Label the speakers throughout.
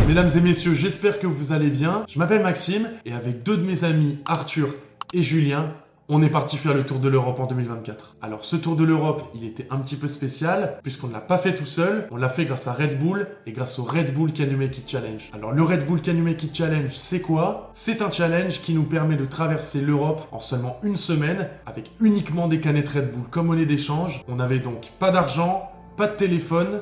Speaker 1: Mesdames et messieurs, j'espère que vous allez bien. Je m'appelle Maxime et avec deux de mes amis, Arthur et Julien, on est parti faire le tour de l'Europe en 2024. Alors ce tour de l'Europe, il était un petit peu spécial puisqu'on ne l'a pas fait tout seul, on l'a fait grâce à Red Bull et grâce au Red Bull Can You Make It Challenge. Alors le Red Bull Can You Make It Challenge, c'est quoi? C'est un challenge qui nous permet de traverser l'Europe en seulement une semaine avec uniquement des canettes Red Bull comme monnaie d'échange. On n'avait donc pas d'argent, pas de téléphone,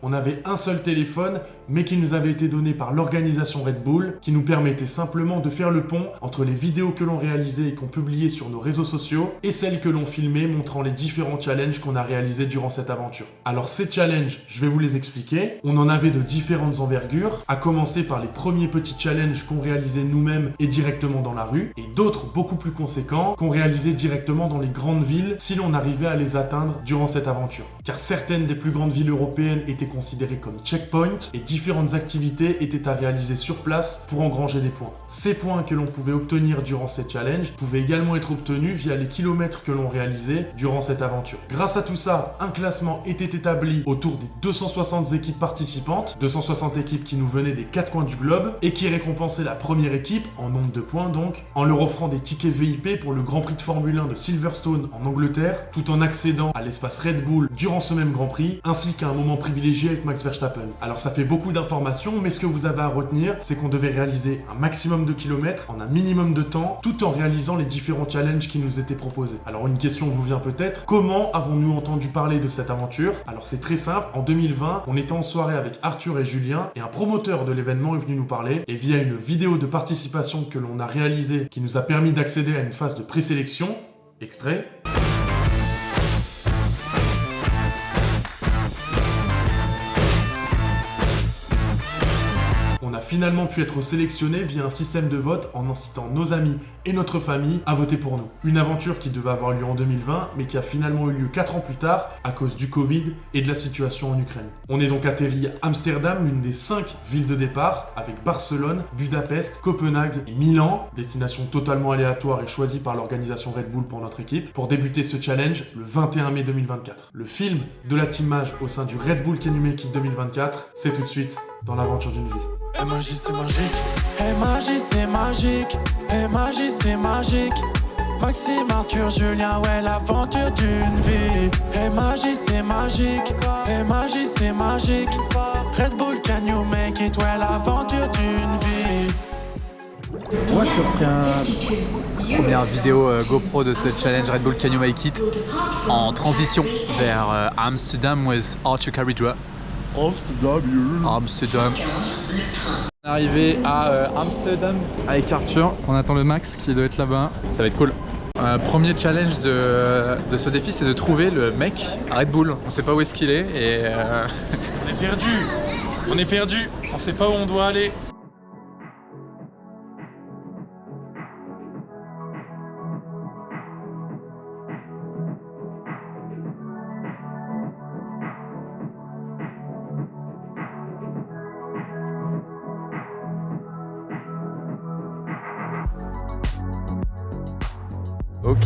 Speaker 1: on avait un seul téléphone, mais qui nous avait été donné par l'organisation Red Bull, qui nous permettait simplement de faire le pont entre les vidéos que l'on réalisait et qu'on publiait sur nos réseaux sociaux, et celles que l'on filmait montrant les différents challenges qu'on a réalisés durant cette aventure. Alors ces challenges, je vais vous les expliquer. On en avait de différentes envergures, à commencer par les premiers petits challenges qu'on réalisait nous-mêmes et directement dans la rue, et d'autres beaucoup plus conséquents qu'on réalisait directement dans les grandes villes si l'on arrivait à les atteindre durant cette aventure. Car certaines des plus grandes villes européennes étaient considérées comme checkpoints et différentes activités étaient à réaliser sur place pour engranger des points. Ces points que l'on pouvait obtenir durant ces challenges pouvaient également être obtenus via les kilomètres que l'on réalisait durant cette aventure. Grâce à tout ça, un classement était établi autour des 260 équipes participantes, 260 équipes qui nous venaient des 4 coins du globe et qui récompensaient la première équipe, en nombre de points donc, en leur offrant des tickets VIP pour le Grand Prix de Formule 1 de Silverstone en Angleterre, tout en accédant à l'espace Red Bull durant ce même Grand Prix, ainsi qu'à un moment privilégié avec Max Verstappen. Alors ça fait beaucoup d'informations, mais ce que vous avez à retenir, c'est qu'on devait réaliser un maximum de kilomètres en un minimum de temps, tout en réalisant les différents challenges qui nous étaient proposés. Alors une question vous vient peut-être, comment avons-nous entendu parler de cette aventure? Alors c'est très simple, en 2020, on était en soirée avec Arthur et Julien, et un promoteur de l'événement est venu nous parler, et via une vidéo de participation que l'on a réalisée, qui nous a permis d'accéder à une phase de présélection, extrait. On a finalement pu être sélectionné via un système de vote en incitant nos amis et notre famille à voter pour nous. Une aventure qui devait avoir lieu en 2020, mais qui a finalement eu lieu 4 ans plus tard à cause du Covid et de la situation en Ukraine. On est donc atterri à Amsterdam, l'une des 5 villes de départ, avec Barcelone, Budapest, Copenhague et Milan, destination totalement aléatoire et choisie par l'organisation Red Bull pour notre équipe, pour débuter ce challenge le 21 mai 2024. Le film de la team Mage au sein du Red Bull Can You Make It 2024, c'est tout de suite dans l'aventure d'une vie.
Speaker 2: MAJ c'est magique, MAJ c'est magique, MAJ c'est magique. Maxime, Arthur, Julien, ouais l'aventure d'une vie. MAJ c'est magique, MAJ c'est magique. Red Bull Can You Make It, ouais l'aventure d'une vie.
Speaker 3: Moi je te ferai première vidéo GoPro de ce challenge Red Bull Can You Make It en transition vers Amsterdam with Arthur Caridra. Amsterdam. On est arrivé à Amsterdam avec Arthur. On attend le Max qui doit être là-bas. Ça va être cool. Premier challenge de ce défi, c'est de trouver le mec à Red Bull. On sait pas où est-ce qu'il est et
Speaker 4: On est perdu. On est perdu. On sait pas où on doit aller.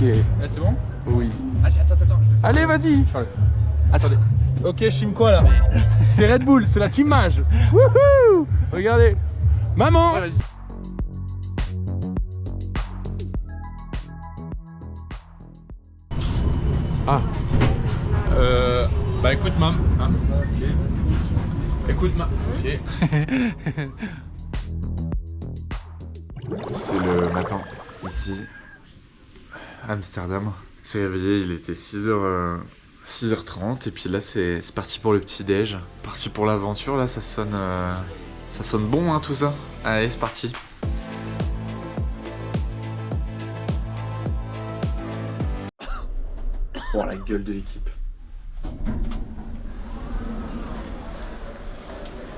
Speaker 3: ok. Là c'est bon? Oui. Attends. Allez vas-y. Attendez.
Speaker 4: Ok, je filme quoi là?
Speaker 3: C'est Red Bull, c'est la team Mage. Wouhou! Regardez. Maman! Ouais,
Speaker 4: Ah. Bah écoute mam. Hein. Okay. Écoute mam. Ok.
Speaker 5: C'est le matin, ici, à Amsterdam. On s'est réveillé, il était 6h30 et puis là c'est parti pour le petit-déj. Parti pour l'aventure, là ça sonne bon hein, tout ça. Allez, c'est parti. Oh la gueule de l'équipe.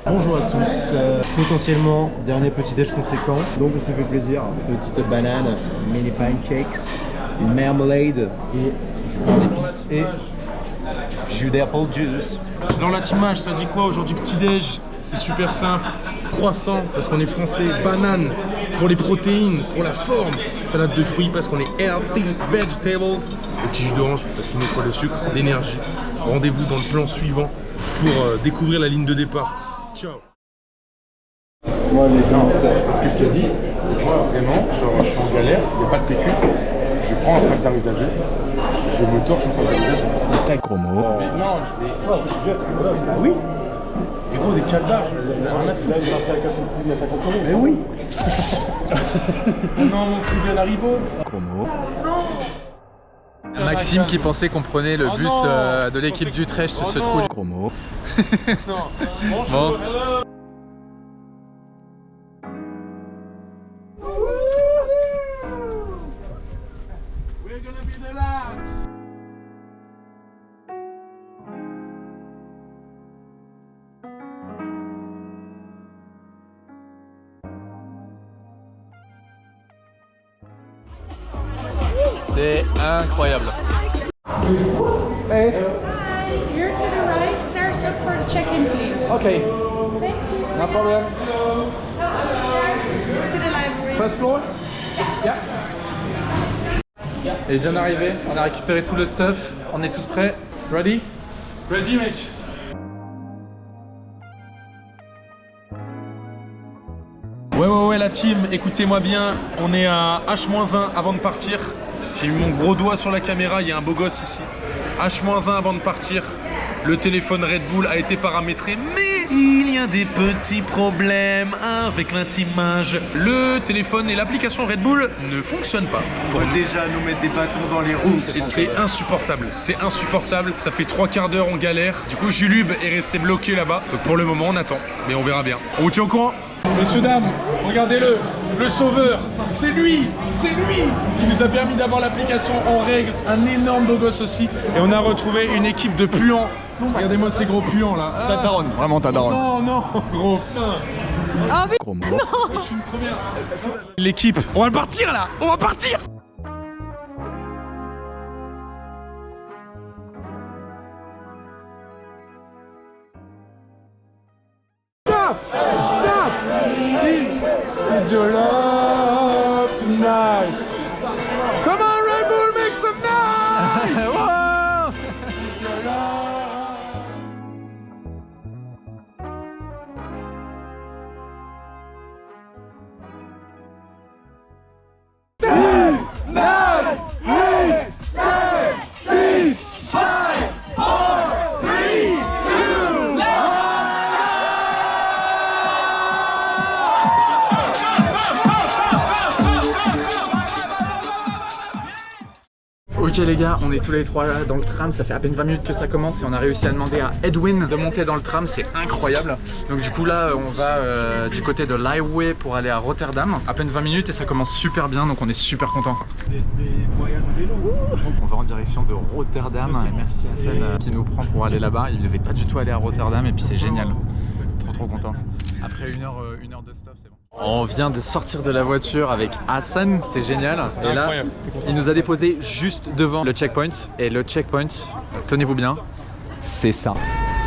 Speaker 6: Bonjour à tous, potentiellement dernier petit déj conséquent, donc on s'est fait plaisir. Petite banane, mini pancakes, une marmalade et du pain d'épices et jus d'apple juice.
Speaker 4: Dans la team Mage, ça dit quoi aujourd'hui? Petit déj, c'est super simple. Croissant parce qu'on est français, banane pour les protéines, pour la forme, salade de fruits parce qu'on est healthy vegetables, et petit jus d'orange parce qu'il nous faut le sucre, l'énergie. Rendez-vous dans le plan suivant pour découvrir la ligne de départ. Ciao. Moi, parce que je te dis, moi vraiment, genre, je suis en galère, il n'y a pas de PQ, je prends un falsa usagé, je me torche un falsa usagé.
Speaker 6: T'as gros mot.
Speaker 4: Mais non, je vais. Non, tu jettes. Bah oui. Et gros, des calbars, je n'ai rien à foutre. Mais oui. Oh non, mon frigo Haribo.
Speaker 6: Gros mot.
Speaker 3: Maxime qui pensait qu'on prenait le bus de l'équipe d'Utrecht se trouve.
Speaker 6: Gros mot.
Speaker 4: Non.
Speaker 3: Bon.
Speaker 4: We're gonna be the last.
Speaker 3: C'est incroyable. Hey.
Speaker 7: Hi, here to the right, stairs up for the check-in, please.
Speaker 3: Okay,
Speaker 7: Thank you.
Speaker 3: no problem.
Speaker 7: To the library.
Speaker 3: First floor? Yeah. Il est bien arrivé, on a récupéré tout le stuff, on est tous prêts. Ready?
Speaker 4: Ready, mec. Ouais, la team, écoutez-moi bien, on est à H-1 avant de partir. J'ai mis mon gros doigt sur la caméra, il y a un beau gosse ici. H-1 avant de partir, le téléphone Red Bull a été paramétré, mais il y a des petits problèmes avec l'intimage. Le téléphone et l'application Red Bull ne fonctionnent pas.
Speaker 8: On peut déjà nous mettre des bâtons dans les roues.
Speaker 4: Et c'est insupportable, ça fait 3/4 d'heure on galère. Du coup Julub est resté bloqué là-bas, donc pour le moment on attend, mais on verra bien. On vous tient au courant. Messieurs, dames, regardez-le, le sauveur, c'est lui qui nous a permis d'avoir l'application en règle, un énorme beau gosse aussi. Et on a retrouvé une équipe de puants. Regardez-moi ces gros puants là.
Speaker 8: Ta daronne, vraiment ta daronne.
Speaker 4: Non, gros, putain.
Speaker 7: Oh, mais
Speaker 6: Gros mot.
Speaker 4: Je filme trop bien. L'équipe, on va partir là, on va partir. Is your love tonight? Come on, Red Bull, make some noise!
Speaker 3: Wow.
Speaker 4: Is your love?
Speaker 3: Ok les gars, on est tous les trois là dans le tram, ça fait à peine 20 minutes que ça commence et on a réussi à demander à Edwin de monter dans le tram, c'est incroyable. Donc du coup là on va du côté de l'highway pour aller à Rotterdam, à peine 20 minutes et ça commence super bien donc on est super content. On va en direction de Rotterdam et merci à Hassan qui nous prend pour aller là-bas, il devait pas du tout aller à Rotterdam et puis c'est génial, trop content. Après une heure de stop c'est bon. On vient de sortir de la voiture avec Hassan, c'était génial. Et là, il nous a déposé juste devant le checkpoint. Et le checkpoint, tenez-vous bien, c'est ça.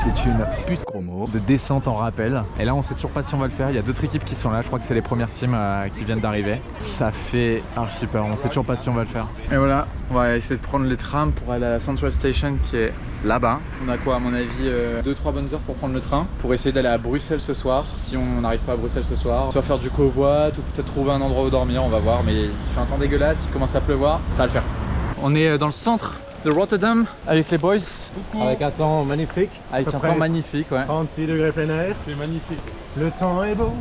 Speaker 3: C'est une pute
Speaker 6: Gros mot.
Speaker 3: de descente en rappel. Et là, on sait toujours pas si on va le faire. Il y a d'autres équipes qui sont là. Je crois que c'est les premières teams qui viennent d'arriver. Ça fait archi peur. On sait toujours pas si on va le faire. Et voilà, on va essayer de prendre le tram pour aller à la Central Station qui est là-bas. On a quoi, à mon avis, 2-3 bonnes heures pour prendre le train. Pour essayer d'aller à Bruxelles ce soir. Si on n'arrive pas à Bruxelles ce soir, soit faire du covoit ou peut-être trouver un endroit où dormir. On va voir. Mais il fait un temps dégueulasse. Il commence à pleuvoir. Ça va le faire. On est dans le centre de Rotterdam avec les boys.
Speaker 6: Avec un temps magnifique.
Speaker 3: Avec un temps magnifique, ouais.
Speaker 6: 36 degrés plein air.
Speaker 4: C'est magnifique.
Speaker 6: Le temps est beau.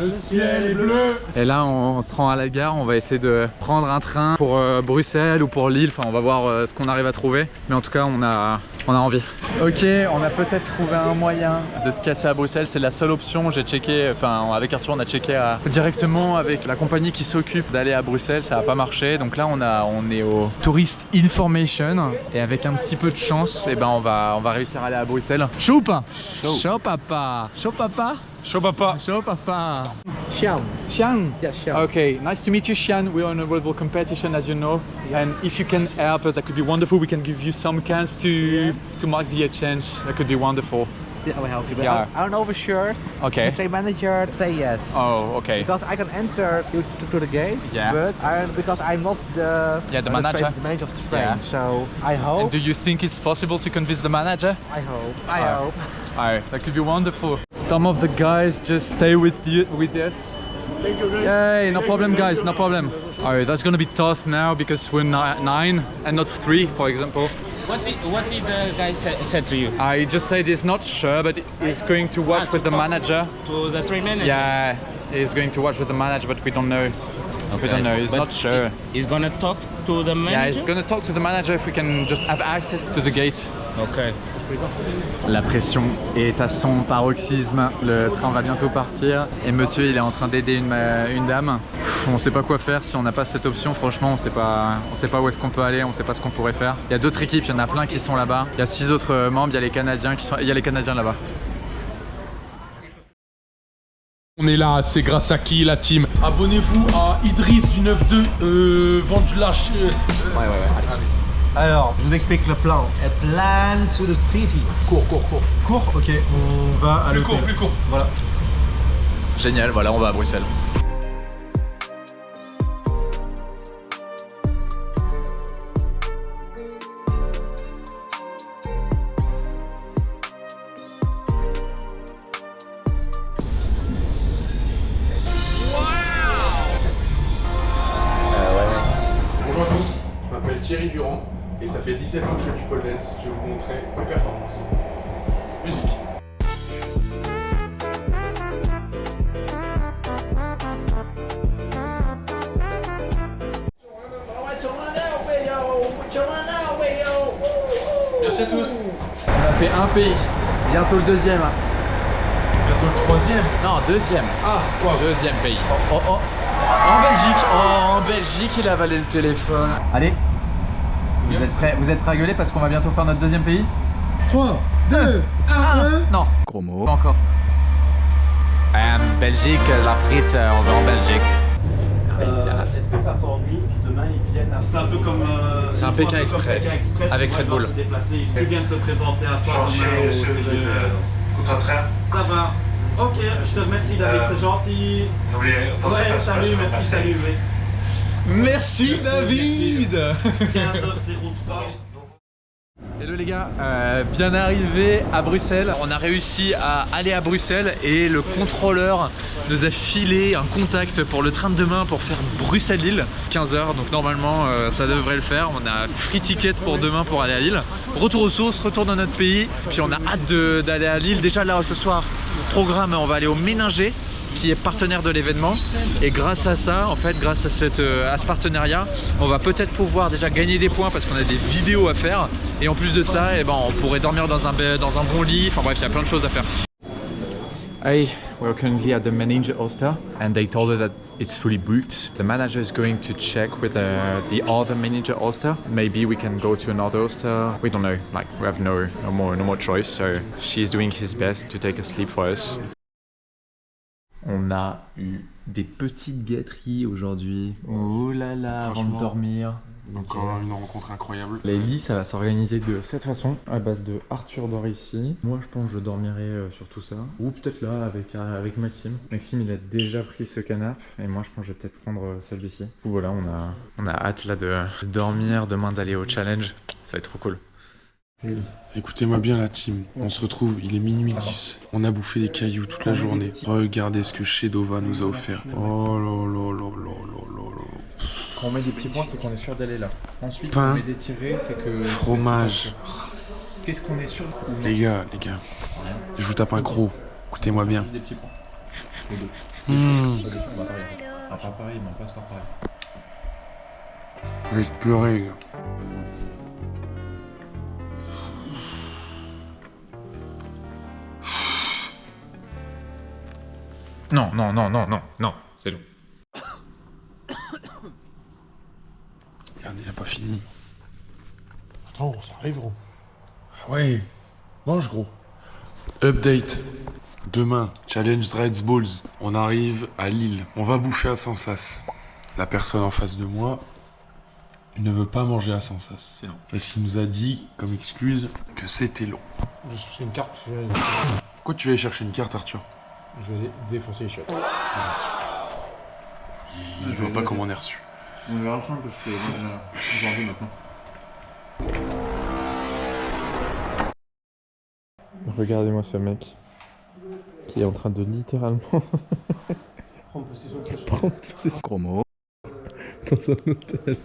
Speaker 4: Le ciel est bleu.
Speaker 3: Et là on se rend à la gare, on va essayer de prendre un train pour Bruxelles ou pour Lille, enfin on va voir ce qu'on arrive à trouver. Mais en tout cas on a envie. Ok, on a peut-être trouvé un moyen de se casser à Bruxelles, c'est la seule option. J'ai checké, enfin avec Arthur on a checké directement avec la compagnie qui s'occupe d'aller à Bruxelles, ça n'a pas marché. Donc là on est au Tourist Information et avec un petit peu de chance, et ben on va réussir à aller à Bruxelles. Chaud ou pas? Chaud papa. Chaud papa?
Speaker 4: Chaud papa.
Speaker 3: Chaud papa.
Speaker 6: Xian.
Speaker 3: Xian.
Speaker 6: Yeah, Xian.
Speaker 3: Okay, nice to meet you, Xian. We're on a Red Bull competition, as you know. And if you can help us, that could be wonderful. We can give you some cans to mark the exchange. That could be wonderful.
Speaker 9: Yeah, I will help you, but
Speaker 3: Yeah.
Speaker 9: I don't know for sure.
Speaker 3: Okay.
Speaker 9: Say manager, say yes.
Speaker 3: Oh, okay.
Speaker 9: Because I can enter you to the gate,
Speaker 3: Yeah.
Speaker 9: but because I'm not the
Speaker 3: Yeah, the manager.
Speaker 9: the manager of the train.
Speaker 3: Yeah.
Speaker 9: So I hope.
Speaker 3: And do you think it's possible to convince the manager?
Speaker 9: I hope.
Speaker 3: Alright, that could be wonderful. Some of the guys just stay with us. Yay, no problem guys, no problem. Alright, that's gonna be tough now because we're 9 and not 3, for example.
Speaker 10: What did the guy said to you?
Speaker 3: I just said he's not sure, but he's going to watch with the manager.
Speaker 10: To the train manager?
Speaker 3: Yeah, he's going to watch with the manager, but we don't know.
Speaker 10: Okay.
Speaker 3: We don't know, he's
Speaker 10: But
Speaker 3: not sure.
Speaker 10: He's gonna talk to the manager?
Speaker 3: Yeah, he's gonna talk to the manager if we can just have access to the gate.
Speaker 10: Okay.
Speaker 3: La pression est à son paroxysme, le train va bientôt partir et monsieur il est en train d'aider une dame. On sait pas quoi faire si on n'a pas cette option, franchement on sait pas où est-ce qu'on peut aller, on sait pas ce qu'on pourrait faire. Il y a d'autres équipes, il y en a plein qui sont là-bas, il y a 6 autres membres, il y a les Canadiens là-bas.
Speaker 4: On est là, c'est grâce à qui la team? Abonnez-vous à Idriss du 9-2, vendu lâche.
Speaker 3: Ouais.
Speaker 6: Alors, je vous explique le plan. A plan to the city. Cours. Cours, ok. On va à l'hôtel.
Speaker 4: Plus court.
Speaker 6: Voilà.
Speaker 3: Génial, voilà on va à Bruxelles.
Speaker 1: Bonjour à tous, je m'appelle Thierry Durand et ça fait 17 ans que je fais du pole dance. Je vais vous montrer mes performances. Musique. Merci à tous.
Speaker 3: On a fait un pays, bientôt le deuxième.
Speaker 1: Bientôt le troisième.
Speaker 3: Non, deuxième.
Speaker 1: Ah, wow.
Speaker 3: Deuxième pays. Oh. En Belgique, il a avalé le téléphone. Allez, vous êtes prêts à gueuler parce qu'on va bientôt faire notre deuxième pays?
Speaker 6: 3, 2, 1.
Speaker 3: Non. Gros mot. Pas encore. Belgique, la frite, on va en Belgique.
Speaker 11: Est-ce que ça t'ennuie si demain ils viennent à... C'est un peu comme...
Speaker 3: c'est un Pékin Express avec Red Bull.
Speaker 11: Ils viennent se présenter à toi demain au TGV. Ça va. Ok, je te remercie David, c'est gentil. Ouais, salut, merci, salut.
Speaker 4: Merci David.
Speaker 11: 15h03.
Speaker 3: Hello les gars, bien arrivé à Bruxelles. On a réussi à aller à Bruxelles et le contrôleur nous a filé un contact pour le train de demain pour faire Bruxelles-Lille, 15h. Donc normalement ça devrait le faire. On a free ticket pour demain pour aller à Lille. Retour aux sources, retour dans notre pays. Puis on a hâte d'aller à Lille. Déjà là ce soir, programme, on va aller au Méninger, qui est partenaire de l'événement, et grâce à ça, en fait, grâce à ce partenariat, on va peut-être pouvoir déjà gagner des points parce qu'on a des vidéos à faire, et en plus de ça, eh ben, on pourrait dormir dans un bon lit, enfin bref, il y a plein de choses à faire. Hey, we're currently at the Méninger hostel and they told us that it's fully booked. The manager is going to check with the other Méninger hostel. Maybe we can go to another hostel. We don't know, like we have no more choice, so she's doing his best to take a sleep for us. On a eu des petites gâteries aujourd'hui. Oh là là, avant de dormir.
Speaker 1: Donc une rencontre incroyable.
Speaker 3: Les lits, ça va s'organiser de cette façon, à base de Arthur dort ici. Moi, je pense que je dormirai sur tout ça. Ou peut-être là, avec Maxime. Maxime, il a déjà pris ce canapé. Et moi, je pense que je vais peut-être prendre celui-ci. Voilà, on a hâte là de dormir, demain d'aller au challenge. Ça va être trop cool.
Speaker 1: Écoutez-moi bien la team, on se retrouve, il est minuit 10. On a bouffé des cailloux toute la journée. Regardez ce que Shedova nous a offert. Oh là.
Speaker 3: Quand on met des petits points, c'est qu'on est sûr d'aller là. Ensuite,
Speaker 1: pain,
Speaker 3: on met des tirés, c'est que...
Speaker 1: fromage.
Speaker 3: Qu'est-ce qu'on est sûr?
Speaker 1: Les gars, je vous tape un croc. Écoutez-moi bien.
Speaker 3: Des petits points. Les deux. Enfin, pas pareil, mais on passe par pareil.
Speaker 1: Je vais pleurer, les gars.
Speaker 3: Non, c'est long.
Speaker 1: Regarde, il a pas fini.
Speaker 4: Attends, gros, ça arrive, gros.
Speaker 1: Ah ouais, mange gros. Update. Demain, challenge Reds Balls. On arrive à Lille. On va bouffer à Sansas. La personne en face de moi, il ne veut pas manger à Sansas.
Speaker 3: C'est long.
Speaker 1: Parce qu'il nous a dit, comme excuse, que c'était long.
Speaker 4: J'ai cherché une carte.
Speaker 1: Pourquoi tu vas aller chercher une carte, Arthur?
Speaker 4: Je vais aller défoncer les chiottes.
Speaker 1: Il voit pas comment on est reçu.
Speaker 3: On verra ensemble parce que j'ai envie maintenant. Regardez-moi ce mec qui est en train de littéralement
Speaker 6: Prendre possession
Speaker 3: prendre possession.
Speaker 6: Gros mot.
Speaker 3: Dans un hôtel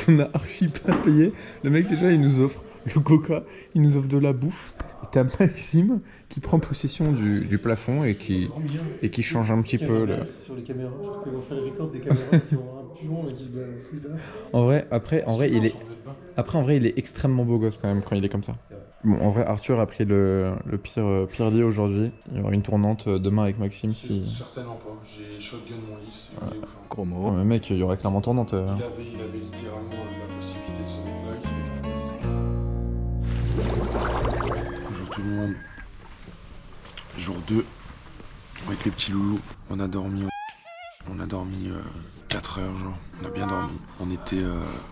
Speaker 3: qu'on a archi pas payé. Le mec déjà il nous offre le coca, il nous offre de la bouffe. Et t'as Maxime qui prend possession du plafond et qui change un petit peu le...
Speaker 6: Sur les caméras, je crois qu'ils vont faire les records des caméras qui ont un pion et qui se balancent là.
Speaker 3: En vrai, il est extrêmement beau gosse quand même quand il est comme ça. Bon, en vrai, Arthur a pris le pire lit aujourd'hui. Il y aura une tournante demain avec Maxime si...
Speaker 1: Certainement pas, j'ai shotgun mon lit, c'est ouf.
Speaker 6: Gros mot.
Speaker 3: Ouais, mais mec, il y aurait clairement tournante.
Speaker 1: Il avait littéralement la possibilité de se mettre là,
Speaker 4: Bonjour tout le monde. Jour 2 avec les petits loulous. On a dormi 4 heures genre. On a bien dormi. On était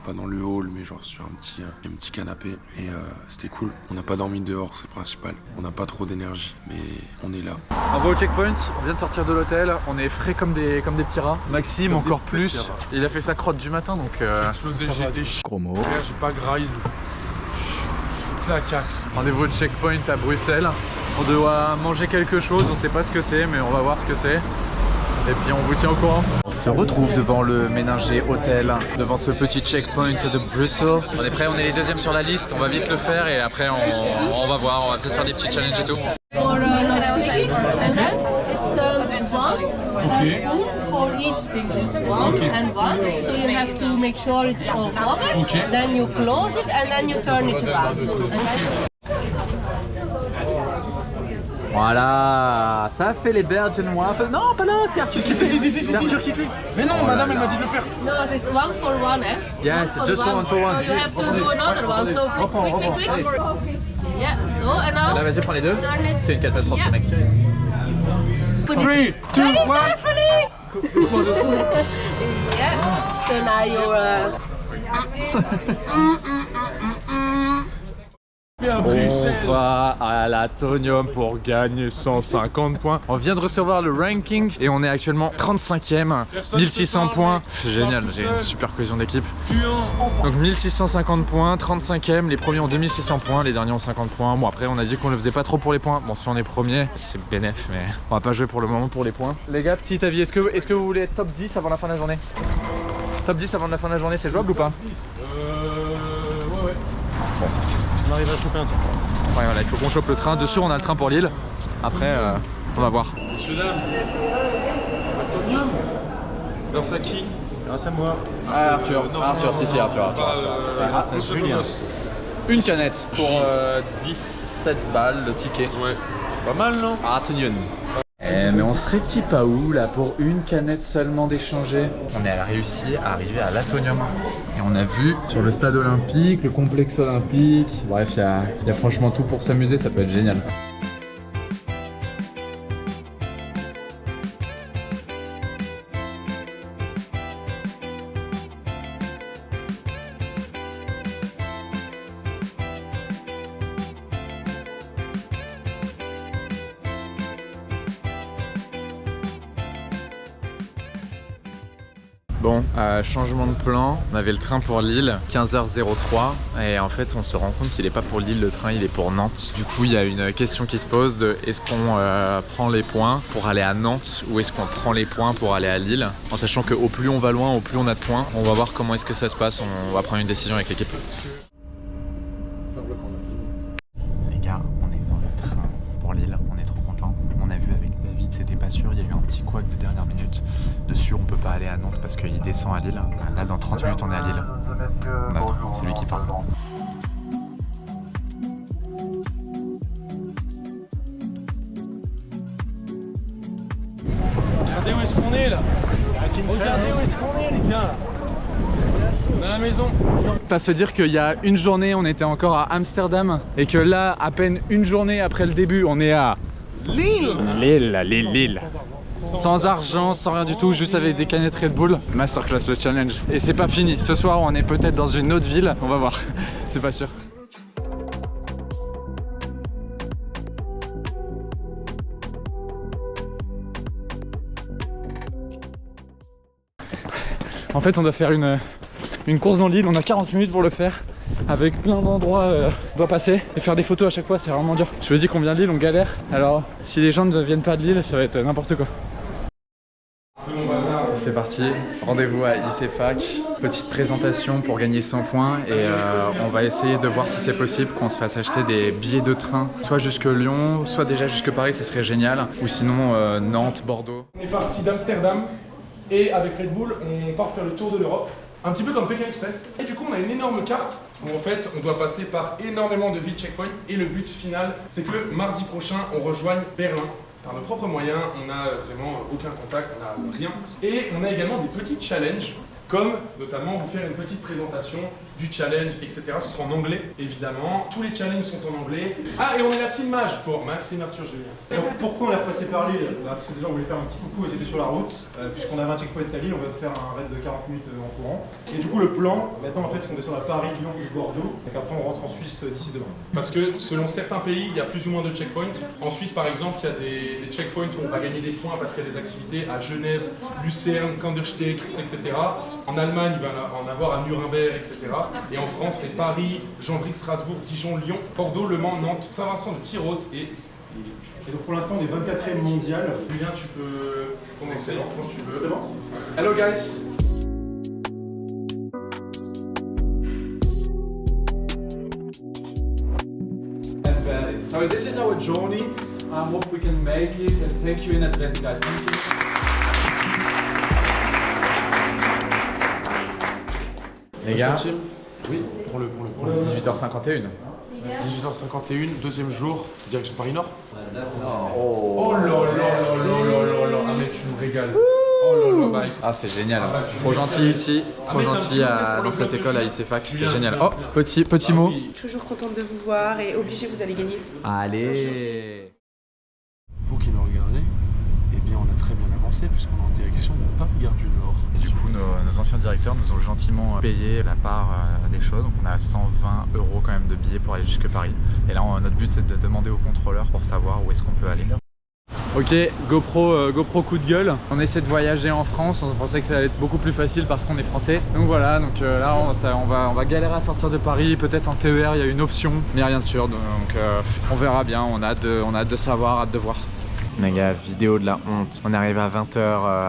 Speaker 4: pas dans le hall mais genre sur un petit canapé et c'était cool. On n'a pas dormi dehors, c'est le principal. On n'a pas trop d'énergie mais on est là.
Speaker 3: On va au checkpoint, on vient de sortir de l'hôtel, on est frais comme des petits rats. Maxime encore plus, il a fait sa crotte du matin donc...
Speaker 1: J'ai explosé, j'ai été
Speaker 6: Gros mot.
Speaker 1: j'ai pas grise. Clacax.
Speaker 3: Rendez-vous au checkpoint à Bruxelles. On doit manger quelque chose, on sait pas ce que c'est mais on va voir ce que c'est. Et puis on vous tient au courant. On se retrouve devant le Ménager Hôtel, devant ce petit checkpoint de Bruxelles. On est prêts, on est les deuxièmes sur la liste, on va vite le faire et après on va voir, on va peut-être faire des petits challenges et tout.
Speaker 7: For and then it's one spoon for each thing. This one and one. So you have to make sure it's all covered. Then you close it and then you turn it around.
Speaker 3: Voilà, ça fait les Belgian waffles. Non, pas là, c'est Arthur qui fait. C'est Arthur qui fait.
Speaker 4: Mais non, madame elle m'a dit de le faire.
Speaker 7: No, it's one for one, eh?
Speaker 3: Yes, just one for one.
Speaker 7: So you have to do another one. So quick. Yeah. So and now.
Speaker 3: Là, vas-y, prends les deux. C'est une catastrophe, ce mec.
Speaker 7: 3, 2, 1. Yeah. So now you're.
Speaker 3: On va à l'Atonium pour gagner 150 points. On vient de recevoir le ranking et on est actuellement 35e, 1600 points. C'est génial, j'ai une super cohésion d'équipe. Donc 1650 points, 35e, les premiers ont 2600 points, les derniers ont 50 points. Bon après on a dit qu'on ne le faisait pas trop pour les points. Bon si on est premier, c'est bénef, mais on va pas jouer pour le moment pour les points. Les gars, petit avis, est-ce que vous voulez être top 10 avant la fin de la journée? Top 10 avant la fin de la journée, c'est jouable ou pas?
Speaker 1: Ouais.
Speaker 3: Bon.
Speaker 6: On arrive à choper un train.
Speaker 3: Ouais voilà, il faut qu'on chope le train. Dessus on a le train pour Lille. Après on va voir.
Speaker 1: Messieurs, dames, Atonium. Grâce à qui?
Speaker 6: Grâce à moi.
Speaker 3: Ah Arthur, Arthur.
Speaker 6: C'est grâce à Julien.
Speaker 3: Une canette pour 17 balles le ticket.
Speaker 1: Ouais. Pas mal non?
Speaker 3: Atonium. Mais on serait-il pas où là pour une canette seulement d'échanger? On a réussi à arriver à l'Atonium et on a vu sur le stade olympique, le complexe olympique, bref il y a franchement tout pour s'amuser, ça peut être génial. Bon, changement de plan, on avait le train pour Lille, 15h03 et en fait on se rend compte qu'il n'est pas pour Lille le train, il est pour Nantes. Du coup il y a une question qui se pose de est-ce qu'on prend les points pour aller à Nantes ou est-ce qu'on prend les points pour aller à Lille, en sachant qu'au plus on va loin, au plus on a de points. On va voir comment est-ce que ça se passe, on va prendre une décision avec l'équipe. Les gars, on est dans le train pour Lille, on est trop contents. On a vu avec David, c'était pas sûr, il y a eu un petit couac de dernière minute. Dessus, on peut pas aller à Nantes parce qu'il descend à Lille. Là, dans 30 minutes, on est à Lille. On attend, c'est lui qui parle.
Speaker 4: Regardez où est-ce qu'on est là. Regardez où est-ce qu'on est les gars. Dans la maison.
Speaker 3: Pas se dire qu'il y a une journée, on était encore à Amsterdam et que là, à peine une journée après le début, on est à Lille. Lille. Sans argent, sans rien du tout, juste avec des canettes Red Bull. Masterclass le challenge. Et c'est pas fini. Ce soir, on est peut-être dans une autre ville. On va voir. C'est pas sûr. En fait, on doit faire une course dans l'île. On a 40 minutes pour le faire. avec plein d'endroits on doit passer et faire des photos à chaque fois, c'est vraiment dur. Je me dis qu'on vient de Lille, on galère, alors si les gens ne viennent pas de Lille, ça va être n'importe quoi. C'est parti, rendez-vous à ICFAC, petite présentation pour gagner 100 points et on va essayer de voir si c'est possible qu'on se fasse acheter des billets de train, soit jusque Lyon, soit déjà jusque Paris, ça serait génial, ou sinon Nantes, Bordeaux.
Speaker 4: On est parti d'Amsterdam et avec Red Bull, on part faire le tour de l'Europe. Un petit peu comme Pékin Express. Et du coup, on a une énorme carte où en fait, on doit passer par énormément de villes checkpoint. Et le but final, c'est que mardi prochain, on rejoigne Berlin. Par nos propres moyens, on n'a vraiment aucun contact, on n'a rien. Et on a également des petits challenges, comme notamment vous faire une petite présentation du challenge, etc. Ce sera en anglais, évidemment. Tous les challenges sont en anglais. Ah, et on est la team mage pour Maxime, Arthur, Julien.
Speaker 12: Alors pourquoi on est repassé par Lille? Parce que déjà on voulait faire un petit coucou et c'était sur la route. Puisqu'on avait un checkpoint à Lille, on va faire un raid de 40 minutes en courant. Et du coup le plan, maintenant après c'est qu'on descend à Paris, Lyon ou Bordeaux. Et qu'après on rentre en Suisse d'ici demain.
Speaker 4: Parce que selon certains pays, il y a plus ou moins de checkpoints. En Suisse par exemple, il y a des checkpoints où on va gagner des points parce qu'il y a des activités à Genève, Lucerne, Kandersteg, etc. En Allemagne, il va en avoir à Nuremberg, etc. Et en France, c'est Paris, Chambry, Strasbourg, Dijon, Lyon, Bordeaux, Le Mans, Nantes, Saint-Vincent de Tyros et
Speaker 12: donc pour l'instant on est 24e mondial.
Speaker 4: Julien, tu peux commencer quand tu veux.
Speaker 12: C'est bon?
Speaker 4: Hello guys!
Speaker 13: So this is our journey. I hope we can make it and thank you in advance guys. Thank you.
Speaker 3: Les gars,
Speaker 4: oui, pour le
Speaker 3: 18h51.
Speaker 4: 18h51, deuxième jour, direction Paris-Nord.
Speaker 3: Oh
Speaker 4: là là là là là là. Ah mais tu me régales. Oh là là, bah écoute.
Speaker 3: Ah c'est génial,
Speaker 4: tu
Speaker 3: trop gentil ici, trop gentil dans cette école à ICFAC, c'est génial. Oh, petit mot.
Speaker 14: Toujours contente de vous voir et obligée, vous allez gagner.
Speaker 3: Allez.
Speaker 4: Vous qui nous regardez, eh bien on a très bien avancé puisqu'on est en direction de Paris-Gare du Nord.
Speaker 3: Du coup nos anciens directeurs nous ont gentiment payé la part des choses, donc on a 120 € quand même de billets pour aller jusque Paris. Et là notre but c'est de demander au contrôleur pour savoir où est-ce qu'on peut aller. Ok, GoPro coup de gueule. On essaie de voyager en France, on pensait que ça allait être beaucoup plus facile parce qu'on est français. Donc voilà, donc là on va galérer à sortir de Paris, peut-être en TER il y a une option, mais rien de sûr, donc on verra bien, on a hâte de savoir, hâte de voir. Les gars, vidéo de la honte. On est arrivé à 20 h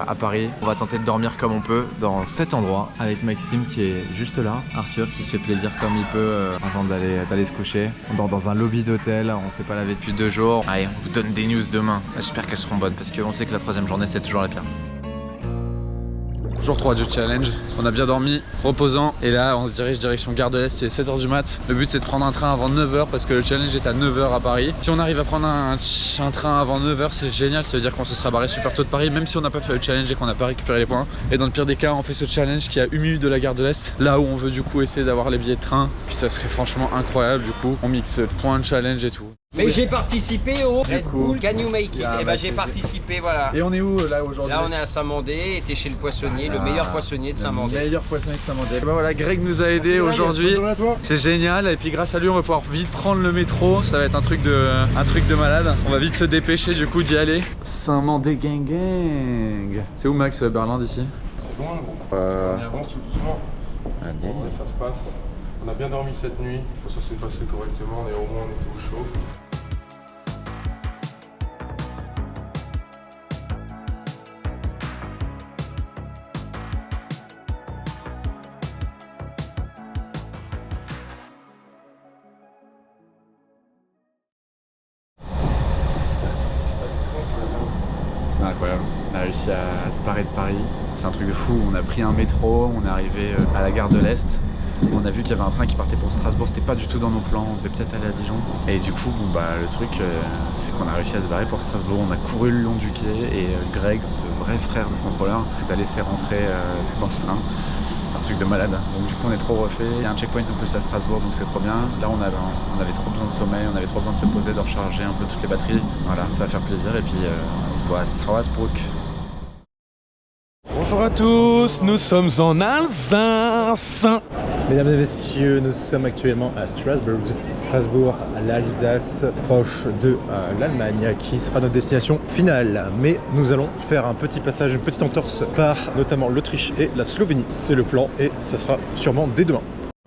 Speaker 3: à Paris. On va tenter de dormir comme on peut dans cet endroit avec Maxime qui est juste là. Arthur qui se fait plaisir comme il peut avant d'aller se coucher. On dort dans un lobby d'hôtel, on s'est pas lavé depuis 2 jours. Allez, on vous donne des news demain. J'espère qu'elles seront bonnes parce qu'on sait que la 3e journée c'est toujours la pire. Jour 3 du challenge, on a bien dormi, reposant, et là on se dirige direction Gare de l'Est, il est 7 h du mat. Le but c'est de prendre un train avant 9 h parce que le challenge est à 9 h à Paris. Si on arrive à prendre un train avant 9 h, c'est génial, ça veut dire qu'on se sera barré super tôt de Paris, même si on n'a pas fait le challenge et qu'on n'a pas récupéré les points. Et dans le pire des cas, on fait ce challenge qui est à 1 minute de la Gare de l'Est, là où on veut du coup essayer d'avoir les billets de train. Puis ça serait franchement incroyable, du coup on mixe points de challenge et tout.
Speaker 15: Mais j'ai participé au Red Bull Can You Make It? Et bah j'ai participé, voilà.
Speaker 3: Et on est où là aujourd'hui?
Speaker 15: Là on est à Saint-Mandé, était chez le poissonnier, le meilleur poissonnier de Saint-Mandé.
Speaker 3: Le meilleur poissonnier de Saint-Mandé. Bah voilà, Greg nous a aidés aujourd'hui. C'est génial, et puis grâce à lui on va pouvoir vite prendre le métro, ça va être un truc de malade. On va vite se dépêcher du coup d'y aller. Saint-Mandé gang gang. C'est où Max, Berlin d'ici?
Speaker 4: C'est loin gros. On avance tout doucement. Allez. Bon, ça se passe. On a bien dormi cette nuit, ça s'est passé correctement et au moins on était au chaud.
Speaker 3: C'est incroyable, on a réussi à se barrer de Paris. C'est un truc de fou, on a pris un métro, on est arrivé à la Gare de l'Est. On a vu qu'il y avait un train qui partait pour Strasbourg, c'était pas du tout dans nos plans, on devait peut-être aller à Dijon. Et du coup, bon, bah, le truc, c'est qu'on a réussi à se barrer pour Strasbourg. On a couru le long du quai et Greg, ce vrai frère du contrôleur, nous a laissé rentrer dans ce train. C'est un truc de malade. Donc du coup, on est trop refait. Il y a un checkpoint en plus à Strasbourg, donc c'est trop bien. Là, on avait trop besoin de sommeil, on avait trop besoin de se poser, de recharger un peu toutes les batteries. Voilà, ça va faire plaisir et puis on se voit à Strasbourg.
Speaker 4: Bonjour à tous, nous sommes en Alsace.
Speaker 6: Mesdames et messieurs, nous sommes actuellement à Strasbourg, l'Alsace, proche de l'Allemagne, qui sera notre destination finale. Mais nous allons faire un petit passage, une petite entorse par notamment l'Autriche et la Slovénie. C'est le plan et ça sera sûrement dès demain.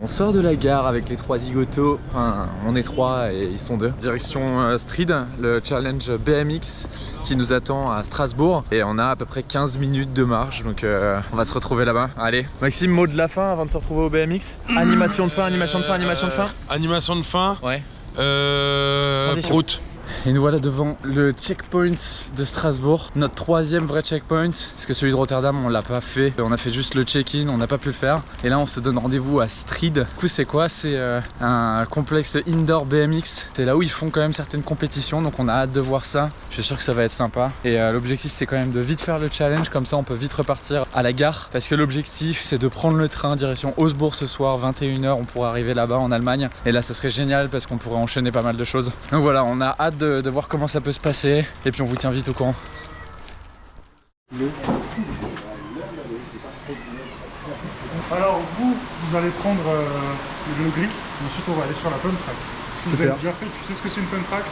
Speaker 3: On sort de la gare avec les 3 zigotos, enfin on est 3 et ils sont 2. Direction Streed, le challenge BMX qui nous attend à Strasbourg. Et on a à peu près 15 minutes de marche, donc on va se retrouver là-bas. Allez, Maxime, mot de la fin avant de se retrouver au BMX. Animation de fin, animation de fin, animation de fin.
Speaker 4: Animation de fin.
Speaker 3: Ouais.
Speaker 4: Route.
Speaker 3: Et nous voilà devant le checkpoint de Strasbourg, notre 3e vrai checkpoint, parce que celui de Rotterdam on l'a pas fait, on a fait juste le check-in, on n'a pas pu le faire. Et là on se donne rendez-vous à Streed. Du coup c'est quoi? C'est un complexe indoor BMX, c'est là où ils font quand même certaines compétitions, donc on a hâte de voir ça. Je suis sûr que ça va être sympa. Et l'objectif c'est quand même de vite faire le challenge, comme ça on peut vite repartir à la gare, parce que l'objectif c'est de prendre le train direction Augsbourg ce soir, 21 h, on pourra arriver là-bas en Allemagne. Et là ça serait génial parce qu'on pourrait enchaîner pas mal de choses. Donc voilà, on a hâte de voir comment ça peut se passer et puis on vous tient vite au courant.
Speaker 12: Alors vous allez prendre le vélo gris, ensuite on va aller sur la pump track. Est-ce que vous avez déjà fait? Tu sais ce que c'est une pump track?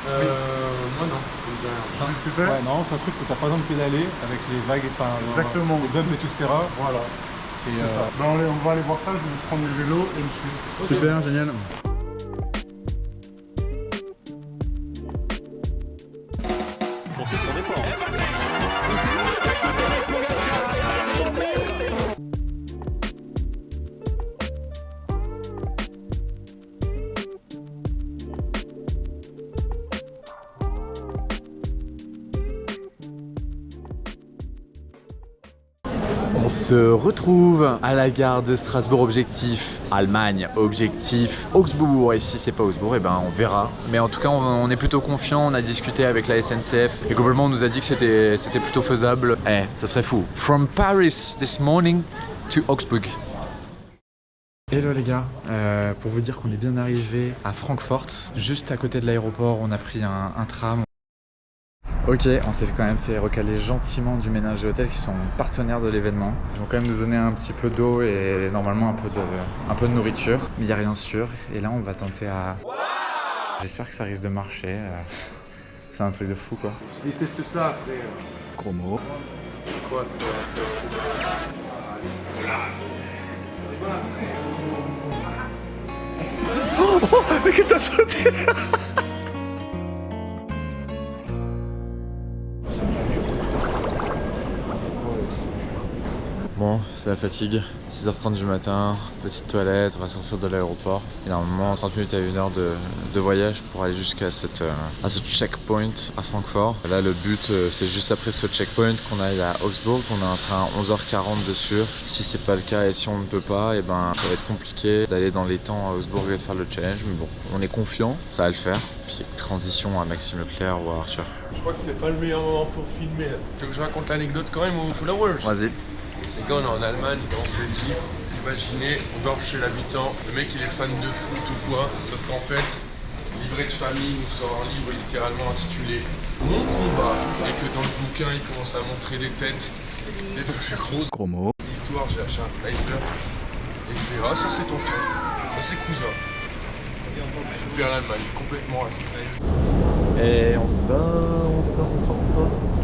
Speaker 4: Moi non, ça me dit rien.
Speaker 12: Tu sais ce que c'est? Ouais, non, c'est un truc que tu as par exemple pédalé avec les vagues, enfin exactement, les bumps et tout, etc. Voilà. C'est ça. Ben, on va aller voir ça, je vais vous prendre le vélo et me suivre.
Speaker 3: Super, génial. On se retrouve à la gare de Strasbourg, objectif Allemagne, objectif Augsbourg. Et si c'est pas Augsbourg, et ben on verra. Mais en tout cas on est plutôt confiant, on a discuté avec la SNCF et globalement on nous a dit que c'était plutôt faisable. Eh, ça serait fou. From Paris this morning to Augsbourg. Hello les gars, pour vous dire qu'on est bien arrivé à Francfort, juste à côté de l'aéroport, on a pris un tram. Ok, on s'est quand même fait recaler gentiment du ménage de hôtel qui sont partenaires de l'événement. Ils vont quand même nous donner un petit peu d'eau et normalement un peu de nourriture, mais il n'y a rien sûr. Et là on va tenter à... J'espère que ça risque de marcher. C'est un truc de fou quoi.
Speaker 4: Je déteste ça après.
Speaker 3: Gros mot.
Speaker 4: Quoi ça?
Speaker 3: Oh, mais que t'as sauté! Bon, c'est la fatigue, 6h30 du matin, petite toilette, on va sortir de l'aéroport. Et normalement 30 minutes à 1 heure de voyage pour aller jusqu'à ce checkpoint à Francfort. Là le but c'est juste après ce checkpoint qu'on aille à Augsbourg, on a un train à 11h40 dessus. Si c'est pas le cas et si on ne peut pas, et ben ça va être compliqué d'aller dans les temps à Augsbourg et de faire le challenge. Mais bon, on est confiant, ça va le faire. Puis transition à Maxime Leclerc ou à Arthur.
Speaker 4: Je crois que c'est pas le meilleur moment pour filmer. Tu veux que je raconte l'anecdote quand même aux followers?
Speaker 3: Vas-y.
Speaker 4: Les gars, on est en Allemagne, on s'est dit, imaginez, on dort chez l'habitant, le mec il est fan de foot ou quoi, sauf qu'en fait, livret de famille nous sort un livre littéralement intitulé Mon combat, et que dans le bouquin il commence à montrer des têtes des plus grosses.
Speaker 3: Gros mot.
Speaker 4: L'histoire, j'ai acheté un sniper, et je fais, ah ça c'est tonton, ça c'est cousin. Super l'Allemagne, complètement raciste.
Speaker 3: Et on sort.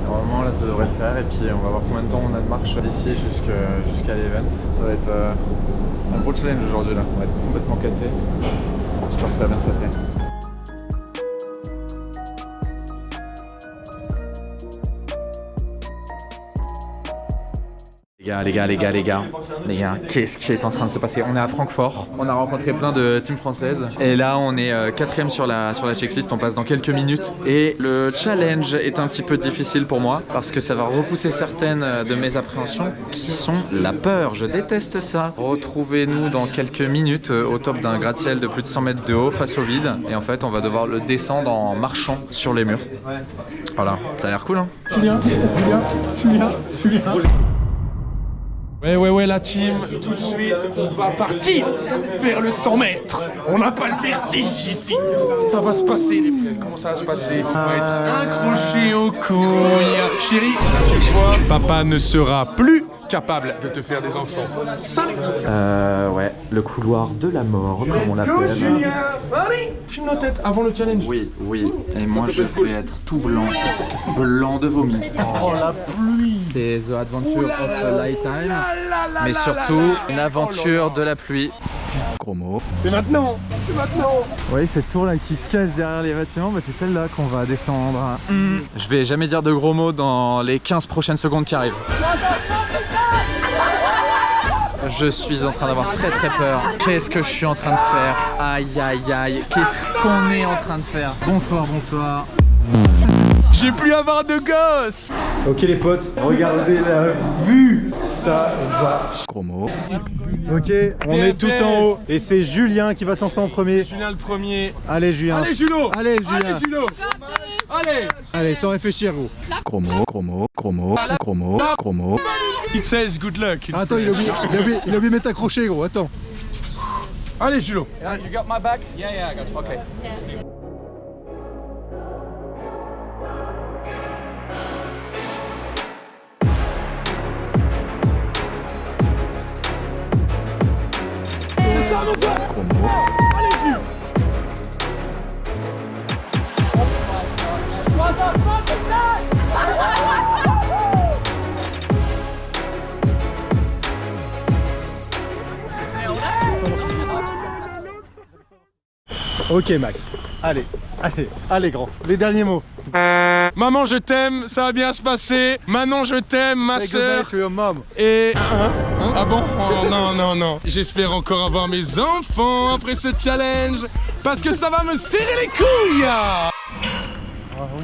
Speaker 3: Normalement là ça devrait le faire et puis on va voir combien de temps on a de marche d'ici jusqu'à l'event. Ça va être un gros challenge aujourd'hui là, on va être complètement cassé. J'espère que ça va bien se passer. Les gars, qu'est-ce qui est en train de se passer? On est à Francfort, on a rencontré plein de teams françaises et là on est 4ème sur la checklist, on passe dans quelques minutes et le challenge est un petit peu difficile pour moi parce que ça va repousser certaines de mes appréhensions qui sont la peur, je déteste ça. Retrouvez-nous dans quelques minutes au top d'un gratte-ciel de plus de 100 mètres de haut face au vide et en fait on va devoir le descendre en marchant sur les murs. Voilà, ça a l'air cool hein.
Speaker 4: Julien. Ouais, la team, tout de suite, on va partir faire le 100 mètres. On n'a pas le vertige ici. Ça va se passer, les frères. Comment ça va se passer? On va être accroché aux couilles. Chérie, si tu le vois, papa ne sera plus capable de te faire des enfants. Salut.
Speaker 3: Ouais, le couloir de la mort, comme on l'appelle.
Speaker 4: Allez, filme nos têtes avant le challenge.
Speaker 3: Oui. Et moi je vais être tout blanc de vomi.
Speaker 12: Oh la pluie.
Speaker 3: C'est The Adventure of a Lifetime, mais surtout une aventure de la pluie.
Speaker 6: Gros mot.
Speaker 4: C'est maintenant. C'est maintenant.
Speaker 3: Oui, cette tour là qui se cache derrière les bâtiments, bah, c'est celle-là qu'on va descendre. Je vais jamais dire de gros mots dans les 15 prochaines secondes qui arrivent. Je suis en train d'avoir très peur. Qu'est-ce que je suis en train de faire? Aïe aïe aïe. Qu'est-ce qu'on est en train de faire? Bonsoir, bonsoir.
Speaker 4: J'ai plus avoir de gosse.
Speaker 12: Ok les potes, regardez la vue. Ça va.
Speaker 6: Gros mot.
Speaker 12: Ok, on est tout en haut. Et c'est Julien qui va s'en sortir en premier.
Speaker 4: Julien le premier.
Speaker 12: Allez Julien.
Speaker 4: Allez Julo.
Speaker 12: Allez Julien.
Speaker 4: Allez Julo. Allez.
Speaker 12: Allez, sans réfléchir gros.
Speaker 6: Gros mot, gros mot, gros mot, gros mot, gros mot.
Speaker 4: It says good luck.
Speaker 12: Attends, il a oublié de mettre accroché gros, attends.
Speaker 4: Allez Julo.
Speaker 3: You got my back?
Speaker 15: Yeah, I got you.
Speaker 3: Okay.
Speaker 6: Gros mot.
Speaker 12: Ok Max, allez grand, les derniers mots.
Speaker 4: Maman je t'aime, ça va bien se passer. Manon je t'aime, ma sœur. Et... Ah bon? Oh non. J'espère encore avoir mes enfants après ce challenge. Parce que ça va me serrer les couilles.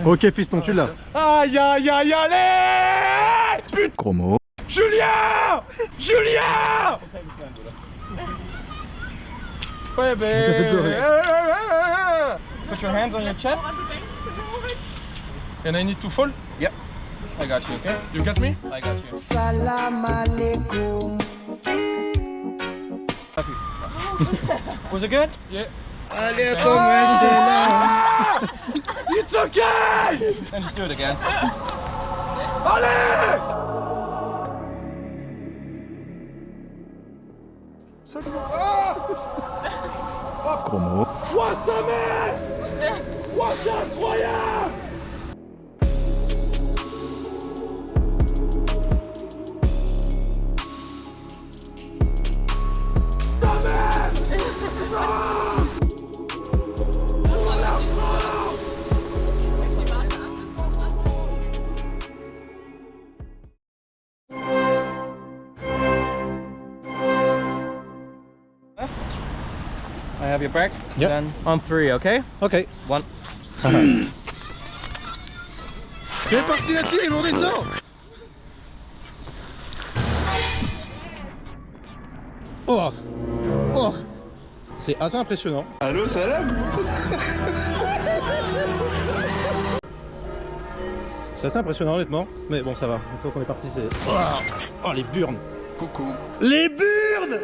Speaker 12: Ok fiston, tu l'as.
Speaker 4: Aïe aïe aïe allez. Putain.
Speaker 6: Gros mot.
Speaker 4: Julien. Ouais Put your hands on your chest. And I need to fall?
Speaker 15: Yep. I got you, okay?
Speaker 4: You got me?
Speaker 15: I got you.
Speaker 2: Salam alaikum.
Speaker 4: Was it good? Yeah. It's okay!
Speaker 15: And just do it again.
Speaker 4: Allez!
Speaker 6: Gros mot.
Speaker 4: What the mec? What's incroyable?
Speaker 15: I have your back.
Speaker 12: Yep.
Speaker 15: Then on 3, okay?
Speaker 12: Ok.
Speaker 15: 1.
Speaker 12: C'est parti la team, on descend. Oh. C'est assez impressionnant.
Speaker 8: Allô, salam.
Speaker 12: C'est assez impressionnant honnêtement, mais bon ça va, une fois qu'on est parti c'est... Oh les burnes.
Speaker 8: Coucou.
Speaker 12: Les burnes.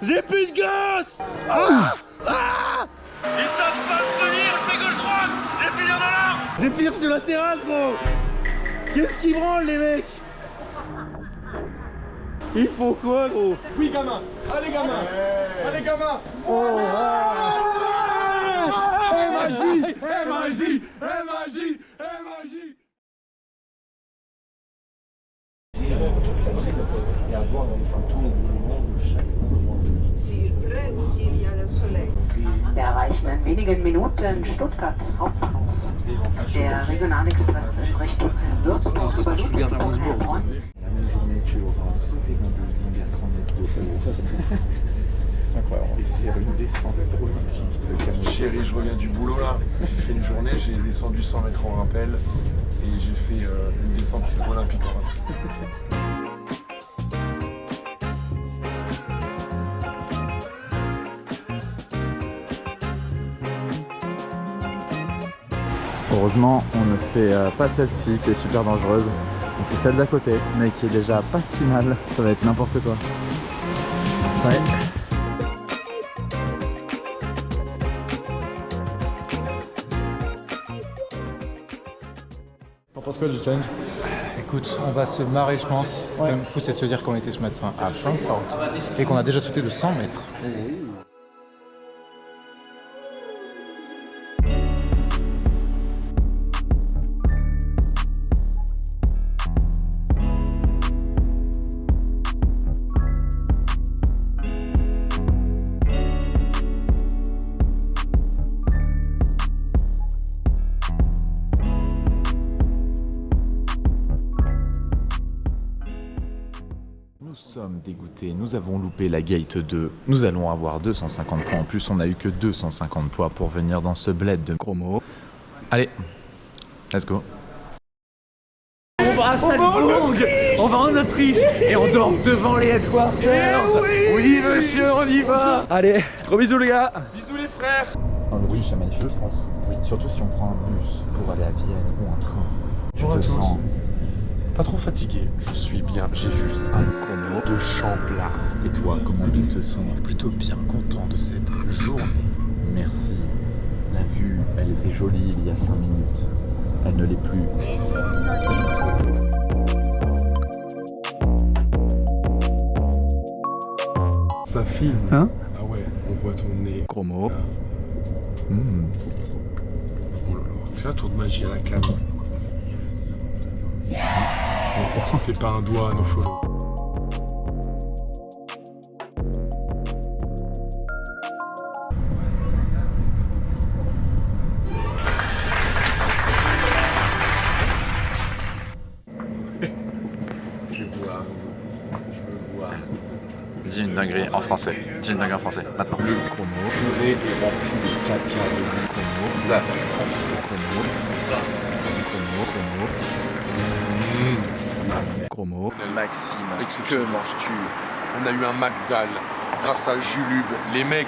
Speaker 12: J'ai plus de gosse.
Speaker 11: Ils savent pas me tenir, c'est gauche-droite. Je vais finir dans l'arbre.
Speaker 12: Je vais finir sur la terrasse gros. Qu'est-ce qu'ils branlent les mecs? Il faut quoi gros?
Speaker 4: Oui gamin. Allez gamin. Allez gamin.
Speaker 12: Oh,
Speaker 4: magie.
Speaker 16: Et avoir des photos au moment de chaque mouvement. S'il pleut ou s'il y a le soleil.
Speaker 17: Wir erreichen in wenigen Minuten Stuttgart Hauptbahnhof. Der Regionalexpress in Richtung Würzburg über Ludwigsburg Heilbronn.
Speaker 5: La même journée, tu auras sauté d'un building à 100 mètres de haut.
Speaker 12: Ça c'est c'est incroyable.
Speaker 5: Et faire une descente olympique de canoë.
Speaker 4: Chérie, je reviens du boulot là. J'ai fait une journée, j'ai descendu 100 mètres en rappel et j'ai fait une descente olympique en rappel.
Speaker 3: Heureusement, on ne fait pas celle-ci qui est super dangereuse. On fait celle d'à côté, mais qui est déjà pas si mal. Ça va être n'importe quoi. Ouais.
Speaker 12: T'en penses quoi du challenge?
Speaker 6: Écoute, on va se marrer je pense. C'est quand même fou c'est de se dire qu'on était ce matin à Francfort et qu'on a déjà sauté de 100 mètres.
Speaker 5: sommes dégoûtés, nous avons loupé la gate 2. Nous allons avoir 250 points. En plus, on a eu que 250 points pour venir dans ce bled de gros mots. Allez, let's go.
Speaker 18: On va à Salzbourg, on va en Autriche et on dort devant les headquarters. Oui monsieur, on y va. Allez, gros bisous les gars.
Speaker 4: Bisous les frères.
Speaker 5: L'Autriche c'est magnifique je pense. Oui. Surtout si on prend un bus pour aller à Vienne ou un train.
Speaker 4: Bonjour à tous. Pas trop fatigué, je suis bien, j'ai juste un chrono de chamblard.
Speaker 5: Et toi, comment tu te sens?
Speaker 4: Plutôt bien content de cette journée.
Speaker 5: Merci. La vue, elle était jolie il y a 5 minutes. Elle ne l'est plus.
Speaker 4: Ça filme.
Speaker 5: Hein?
Speaker 4: Ah ouais, on voit ton nez.
Speaker 5: Gros mot.
Speaker 4: Oh là là, fais un tour de magie à la cam. On fait pas un doigt à nos follow.
Speaker 5: Dis une dinguerie en français. Dis une dinguerie en français. Maintenant.
Speaker 4: Le chrono est rempli de caca de chrono. Ça.
Speaker 5: Gros mot.
Speaker 4: Maxime, que manges-tu? On a eu un Magdal grâce à Julub. Les mecs,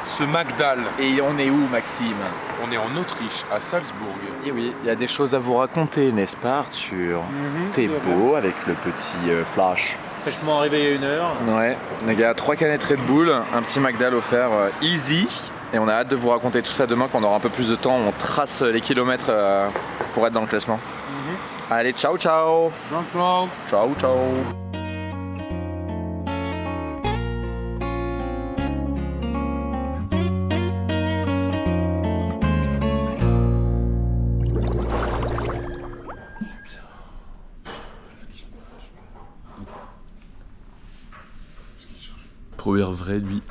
Speaker 4: ce Magdal.
Speaker 5: Et on est où, Maxime?
Speaker 4: On est en Autriche, à Salzbourg.
Speaker 5: Et oui, il y a des choses à vous raconter, n'est-ce pas, Arthur? T'es beau avec le petit flash.
Speaker 6: Fraîchement arrivé il y a 1 heure.
Speaker 5: Ouais, les gars, 3 canettes Red Bull, un petit Magdal offert easy. Et on a hâte de vous raconter tout ça demain quand on aura un peu plus de temps. On trace les kilomètres pour être dans le classement. Allez, ciao ciao. Ciao ciao. Première vraie nuit.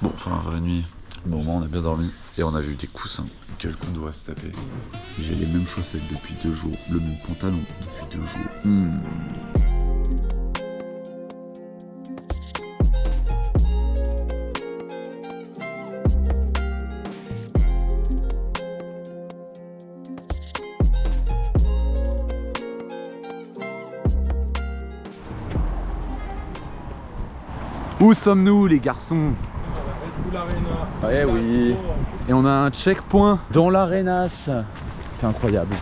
Speaker 5: Bon, enfin, vraie nuit. Bon, au moins, on a bien dormi. Et on a vu des coussins.
Speaker 4: Quel qu'on doit se taper.
Speaker 5: J'ai les mêmes chaussettes depuis 2 jours. Le même pantalon depuis 2 jours. Où sommes-nous les garçons? Ouais oui. Et on a un checkpoint dans l'arénas. C'est incroyable.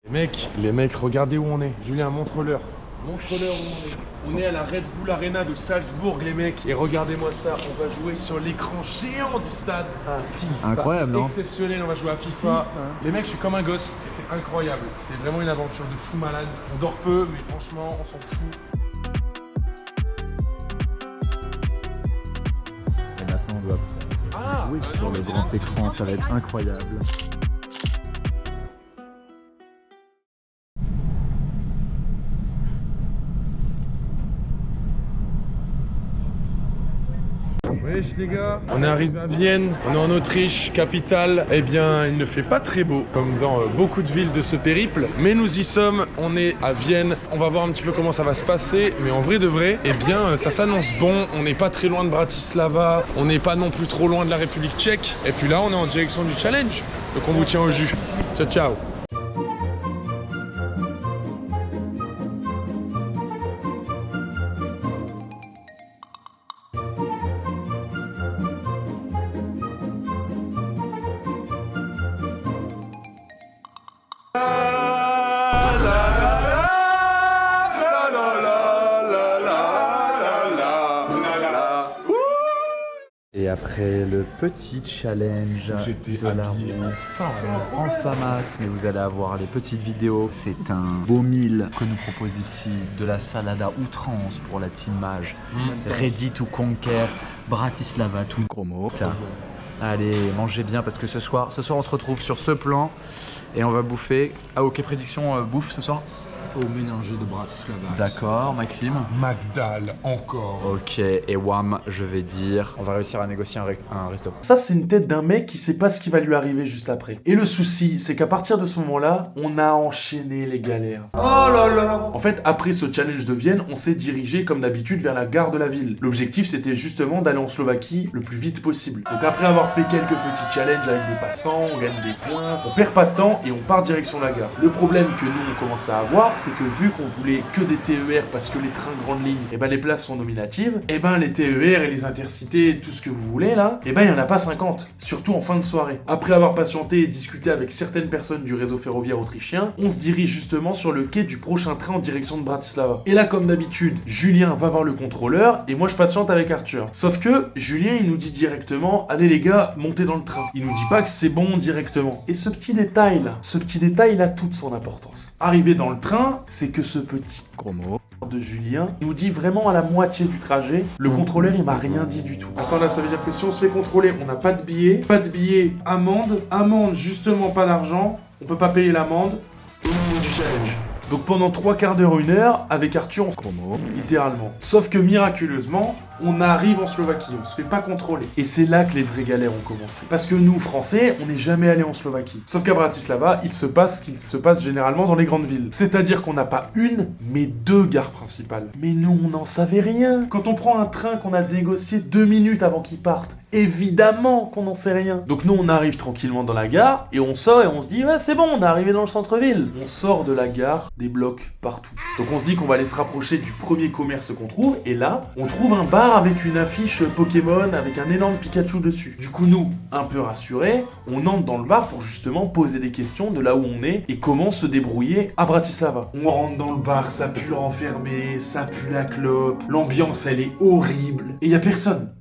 Speaker 4: Les mecs, regardez où on est. Julien, montre-leur. Montre-leur où on est. On est à la Red Bull Arena de Salzbourg, les mecs. Et regardez-moi ça, on va jouer sur l'écran géant du stade.
Speaker 5: Incroyable, non?
Speaker 4: Exceptionnel, on va jouer à FIFA. Les mecs, je suis comme un gosse. C'est incroyable. C'est vraiment une aventure de fou malade. On dort peu, mais franchement, on s'en fout.
Speaker 5: Et maintenant, on doit jouer sur le grand écran. Ça va être incroyable.
Speaker 4: Wesh les gars, on est arrivé à Vienne, on est en Autriche, capitale. Eh bien, il ne fait pas très beau, comme dans beaucoup de villes de ce périple. Mais nous y sommes, on est à Vienne. On va voir un petit peu comment ça va se passer. Mais en vrai de vrai, eh bien, ça s'annonce bon. On n'est pas très loin de Bratislava. On n'est pas non plus trop loin de la République tchèque. Et puis là, on est en direction du challenge. Donc on vous tient au jus. Ciao, ciao.
Speaker 5: Et après le petit challenge de la roue en famas, mais vous allez avoir les petites vidéos. C'est un beau meal que nous propose ici, de la salade à outrance pour la team mage. Ready to conquer Bratislava, tout gros mot. Allez, mangez bien parce que ce soir on se retrouve sur ce plan et on va bouffer. Ah ok, prédiction bouffe ce soir?
Speaker 19: au ménager de Bratislava.
Speaker 3: D'accord, Maxime.
Speaker 4: Magdal, encore.
Speaker 3: Ok, et Wam, je vais dire, on va réussir à négocier un resto.
Speaker 1: Ça, c'est une tête d'un mec qui sait pas ce qui va lui arriver juste après. Et le souci, c'est qu'à partir de ce moment-là, on a enchaîné les galères. Oh là là. En fait, après ce challenge de Vienne, on s'est dirigé comme d'habitude vers la gare de la ville. L'objectif, c'était justement d'aller en Slovaquie le plus vite possible. Donc après avoir fait quelques petits challenges avec des passants, on gagne des points, on perd pas de temps et on part direction la gare. Le problème que nous, on commençait à avoir, c'est que vu qu'on voulait que des TER parce que les trains grandes lignes, et ben les places sont nominatives, et ben les TER et les intercités, tout ce que vous voulez là, et ben il y en a pas 50, surtout en fin de soirée. Après avoir patienté et discuté avec certaines personnes du réseau ferroviaire autrichien, on se dirige justement sur le quai du prochain train en direction de Bratislava. Et là, comme d'habitude, Julien va voir le contrôleur et moi je patiente avec Arthur. Sauf que Julien, il nous dit directement, allez les gars, montez dans le train. Il nous dit pas que c'est bon directement. Et ce petit détail là, il a toute son importance. Arrivé dans le train, c'est que ce petit gros mot de Julien nous dit vraiment à la moitié du trajet, le contrôleur il m'a rien dit du tout. Attends là, ça veut dire que si on se fait contrôler, on n'a pas de billet, amende, justement pas d'argent, on peut pas payer l'amende, du challenge. Donc pendant 3 quarts d'heure, 1 heure, avec Arthur, on se chromo, littéralement. Sauf que miraculeusement, on arrive en Slovaquie, on se fait pas contrôler. Et c'est là que les vraies galères ont commencé. Parce que nous, Français, on n'est jamais allés en Slovaquie. Sauf qu'à Bratislava, il se passe ce qu'il se passe généralement dans les grandes villes. C'est-à-dire qu'on n'a pas une, mais 2 gares principales. Mais nous, on n'en savait rien. Quand on prend un train qu'on a négocié 2 minutes avant qu'il parte, évidemment qu'on n'en sait rien. Donc nous, on arrive tranquillement dans la gare, et on sort et on se dit, ouais, c'est bon, on est arrivé dans le centre-ville. On sort de la gare, des blocs partout. Donc on se dit qu'on va aller se rapprocher du premier commerce qu'on trouve, et là, on trouve un bar avec une affiche Pokémon avec un énorme Pikachu dessus. Du coup, nous, un peu rassurés, on entre dans le bar pour justement poser des questions de là où on est et comment se débrouiller à Bratislava. On rentre dans le bar, ça pue le renfermé, ça pue la clope, l'ambiance elle est horrible, et il y a personne.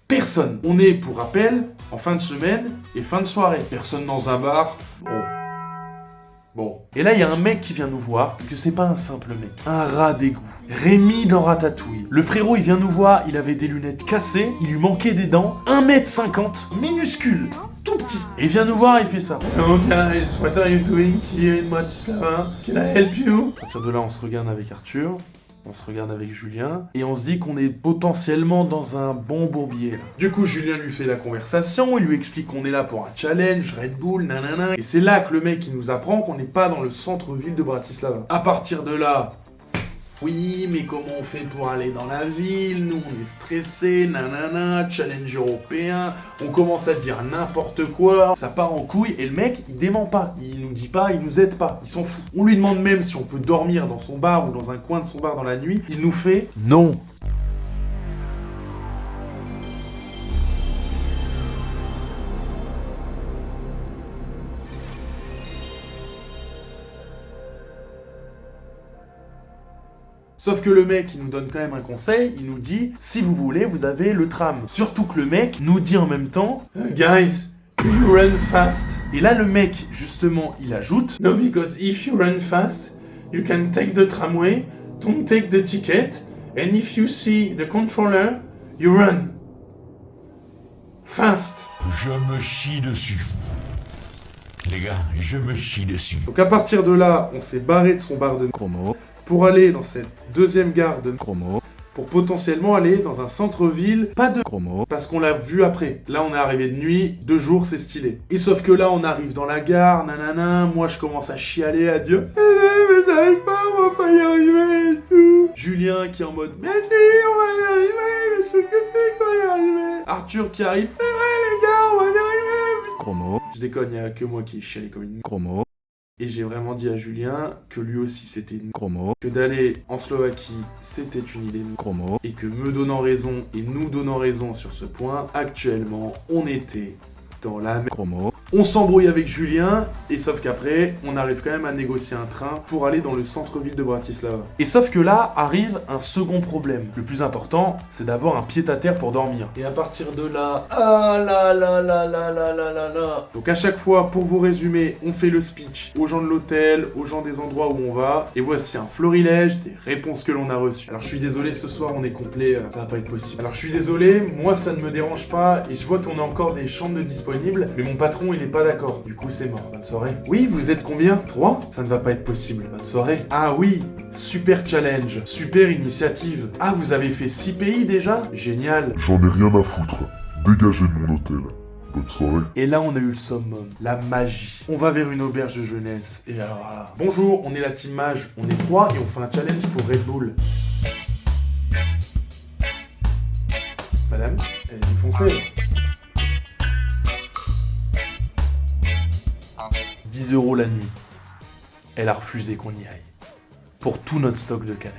Speaker 1: Personne. On est, pour rappel, en fin de semaine et fin de soirée. Personne dans un bar. Bon. Et là, il y a un mec qui vient nous voir, que c'est pas un simple mec, un rat d'égout. Rémi dans Ratatouille. Le frérot, il vient nous voir, il avait des lunettes cassées, il lui manquait des dents, 1m50, minuscule, tout petit. Et il vient nous voir, il fait ça. Oh guys, what are you doing here in Bratislava? Can I help you? À partir de là, on se regarde avec Arthur. On se regarde avec Julien et on se dit qu'on est potentiellement dans un bon bourbier là. Du coup, Julien lui fait la conversation, il lui explique qu'on est là pour un challenge, Red Bull, nanana. Et c'est là que le mec il nous apprend qu'on n'est pas dans le centre-ville de Bratislava. À partir de là, oui, mais comment on fait pour aller dans la ville? Nous, on est stressés, nanana, challenge européen. On commence à dire n'importe quoi. Ça part en couille et le mec, il dément pas. Il nous dit pas, il nous aide pas. Il s'en fout. On lui demande même si on peut dormir dans son bar ou dans un coin de son bar dans la nuit. Il nous fait non. Sauf que le mec, il nous donne quand même un conseil, il nous dit, si vous voulez, vous avez le tram. Surtout que le mec nous dit en même temps, guys, you run fast. Et là, le mec, justement, il ajoute, no, because if you run fast, you can take the tramway, don't take the ticket, and if you see the controller, you run fast.
Speaker 20: Je me chie dessus. Les gars, je me chie dessus.
Speaker 1: Donc à partir de là, on s'est barré de son bar de Chromo pour aller dans cette deuxième gare de Chromo pour potentiellement aller dans un centre-ville, pas de Chromo, parce qu'on l'a vu après. Là, on est arrivé de nuit, 2 jours, c'est stylé. Et sauf que là, on arrive dans la gare, nanana, moi je commence à chialer, à dire mais j'arrive pas, on va pas y arriver et tout. Julien qui est en mode mais si, on va y arriver, mais je sais que c'est qu'on va y arriver. Arthur qui arrive, mais ouais les gars, on va y arriver. Chromo. Je déconne, il y a que moi qui chialais comme une Chromo. Et j'ai vraiment dit à Julien que lui aussi c'était une Chromo, que d'aller en Slovaquie c'était une idée de Chromo, et que me donnant raison et nous donnant raison sur ce point, actuellement on était dans la Chromo. On s'embrouille avec Julien, et sauf qu'après, on arrive quand même à négocier un train pour aller dans le centre-ville de Bratislava. Et sauf que là, arrive un second problème. Le plus important, c'est d'avoir un pied-à-terre pour dormir. Et à partir de là, ah là là là là là là là là. Donc à chaque fois, pour vous résumer, on fait le speech aux gens de l'hôtel, aux gens des endroits où on va, et voici un florilège des réponses que l'on a reçues. Alors je suis désolé, ce soir on est complet, ça va pas être possible. Alors je suis désolé, moi ça ne me dérange pas, et je vois qu'on a encore des chambres disponibles, mais mon patron il est pas d'accord. Du coup, c'est mort. Bonne soirée. Oui, vous êtes combien? 3? Ça ne va pas être possible. Bonne soirée. Ah oui, super challenge. Super initiative. Ah, vous avez fait 6 pays déjà? Génial.
Speaker 19: J'en ai rien à foutre. Dégagez de mon hôtel. Bonne soirée.
Speaker 1: Et là, on a eu le summum, la magie. On va vers une auberge de jeunesse. Et alors là... Bonjour, on est la team mage. On est 3 et on fait un challenge pour Red Bull. Madame, elle est défoncée là. 10 € la nuit. Elle a refusé qu'on y aille. Pour tout notre stock de canettes.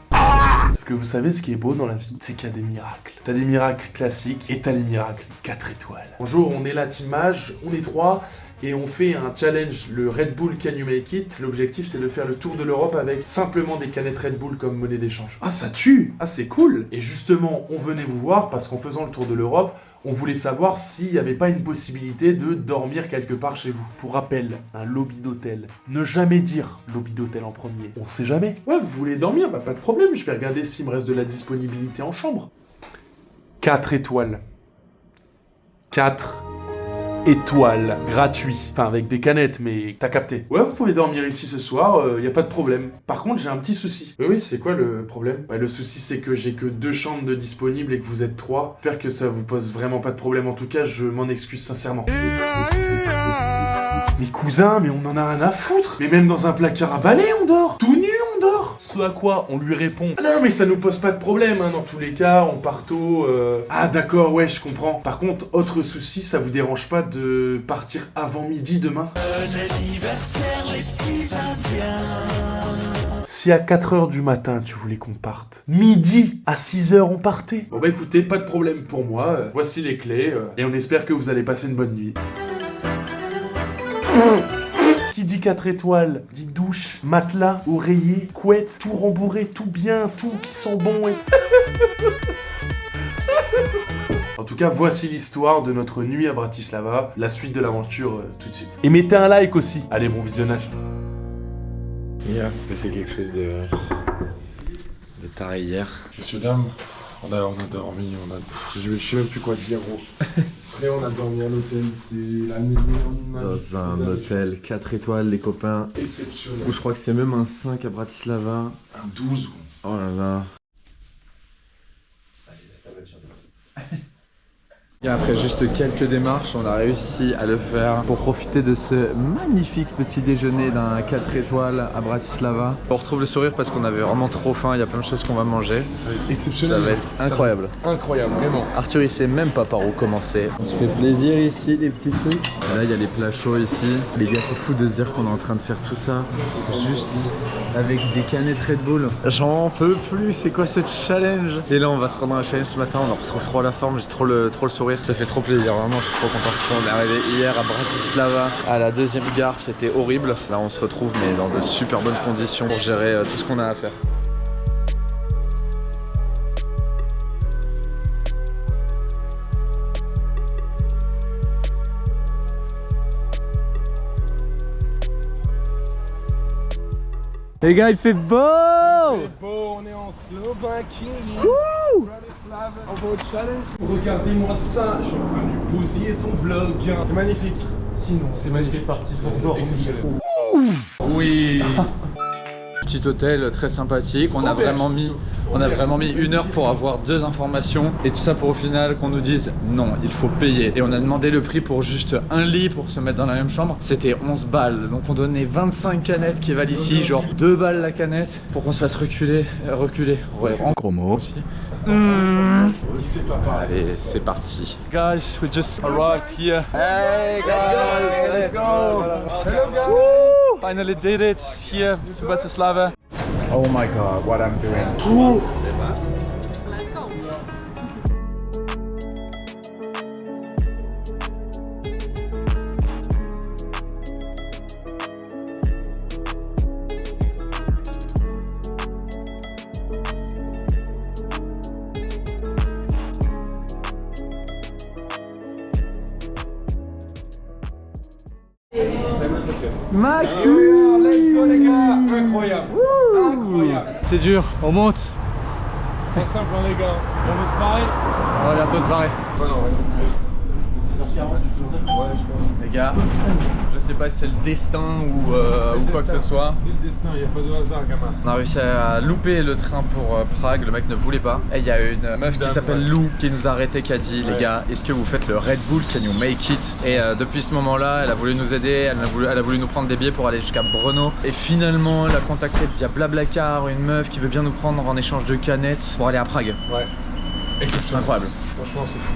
Speaker 1: Parce que vous savez ce qui est beau dans la vie, c'est qu'il y a des miracles. T'as des miracles classiques et t'as les miracles 4 étoiles. Bonjour, on est la team mage, on est 3 et on fait un challenge, le Red Bull Can You Make It. L'objectif c'est de faire le tour de l'Europe avec simplement des canettes Red Bull comme monnaie d'échange. Ah ça tue! Ah c'est cool! Et justement, on venait vous voir parce qu'en faisant le tour de l'Europe, on voulait savoir s'il n'y avait pas une possibilité de dormir quelque part chez vous. Pour rappel, un lobby d'hôtel. Ne jamais dire lobby d'hôtel en premier. On sait jamais. Ouais, vous voulez dormir? Bah pas de problème, je vais regarder s'il me reste de la disponibilité en chambre. 4 étoiles. 4 étoiles. Gratuit. Enfin, avec des canettes, mais t'as capté. Ouais, vous pouvez dormir ici ce soir, y a pas de problème. Par contre, j'ai un petit souci. Oui, c'est quoi le problème? Ouais, le souci, c'est que j'ai que 2 chambres de disponibles et que vous êtes 3. J'espère que ça vous pose vraiment pas de problème. En tout cas, je m'en excuse sincèrement. Mais cousin, mais on en a rien à foutre. Mais même dans un placard à balai, on dort. Tout nu, on dort. Ce à quoi on lui répond: ah non, mais ça nous pose pas de problème, hein. Dans tous les cas, on part tôt. Ah d'accord, ouais, je comprends. Par contre, autre souci, ça vous dérange pas de partir avant midi demain?
Speaker 2: Bon anniversaire les petits indiens.
Speaker 1: Si à 4h du matin tu voulais qu'on parte, midi à 6h on partait. Bon bah écoutez, pas de problème pour moi. Voici les clés et on espère que vous allez passer une bonne nuit. Qui dit 4 étoiles, dit douche, matelas, oreiller, couette, tout rembourré, tout bien, tout qui sent bon et... En tout cas, voici l'histoire de notre nuit à Bratislava, la suite de l'aventure tout de suite. Et mettez un like aussi. Allez, bon visionnage.
Speaker 5: Hier, c'est quelque chose de taré hier.
Speaker 4: Messieurs, dames, on a dormi, je sais même plus quoi dire, gros. Après, on a dormi à l'hôtel, c'est la meilleure nuit.
Speaker 5: Dans un hôtel 4 étoiles, les copains.
Speaker 4: Exceptionnel.
Speaker 5: Ou je crois que c'est même un 5 à Bratislava.
Speaker 4: Un 12,
Speaker 5: gros. Oh là là. Et après juste quelques démarches, on a réussi à le faire pour profiter de ce magnifique petit déjeuner d'un 4 étoiles à Bratislava. On retrouve le sourire parce qu'on avait vraiment trop faim, il y a plein de choses qu'on va manger.
Speaker 4: Ça va être exceptionnel.
Speaker 5: Ça va être incroyable.
Speaker 4: Incroyable, vraiment.
Speaker 5: Arthur il sait même pas par où commencer. On se fait plaisir ici, des petits trucs. Et là il y a les plats chauds ici. Les gars, c'est fou de se dire qu'on est en train de faire tout ça juste avec des canettes Red Bull. J'en peux plus, c'est quoi ce challenge? Et là on va se rendre à un challenge ce matin, on en retrouve trop la forme, j'ai trop le sourire. Ça fait trop plaisir, vraiment je suis trop content. On est arrivé hier à Bratislava, à la 2e gare, c'était horrible. Là on se retrouve mais dans de super bonnes conditions pour gérer tout ce qu'on a à faire. Les gars, il fait beau!
Speaker 4: Il fait beau, on est en Slovaquie. Bratislava, on va au challenge. Regardez-moi ça, je suis en train de lui bousiller son vlog. C'est magnifique. Sinon, c'est magnifique. Parti pour dormir. Exceptionnel. Oui.
Speaker 3: Petit hôtel très sympathique, on a vraiment mis 1 heure pour avoir 2 informations et tout ça pour au final qu'on nous dise non, il faut payer. Et on a demandé le prix pour juste un lit pour se mettre dans la même chambre, c'était 11 balles. Donc on donnait 25 canettes qui valent ici, genre 2 balles la canette pour qu'on se fasse reculer. Ouais, en gros mot. Allez, c'est parti. Guys, we just arrived here. Hey guys, let's go. Hello guys. Woo! Finally did it here to Bratislava. Oh my god, what I'm doing. Ooh.
Speaker 7: Let's go.
Speaker 3: Maxime,
Speaker 4: let's go les gars. Incroyable. Incroyable.
Speaker 3: C'est dur, on monte.
Speaker 4: Très simple hein, les gars. On veut se barrer.
Speaker 3: On va bientôt se barrer. Les gars, je sais pas si c'est le destin ou quoi que ce soit.
Speaker 4: C'est le destin, il n'y a pas de hasard, gamin.
Speaker 3: On a réussi à louper le train pour Prague, le mec ne voulait pas. Et il y a une meuf qui s'appelle Lou qui nous a arrêté, qui a dit les gars, est-ce que vous faites le Red Bull, can you make it? Et depuis ce moment-là, elle a voulu nous aider, elle a voulu nous prendre des billets pour aller jusqu'à Brno. Et finalement, elle a contacté via Blablacar une meuf qui veut bien nous prendre en échange de canettes pour aller à Prague.
Speaker 4: Ouais, exceptionnel.
Speaker 3: Incroyable.
Speaker 4: Franchement, c'est fou.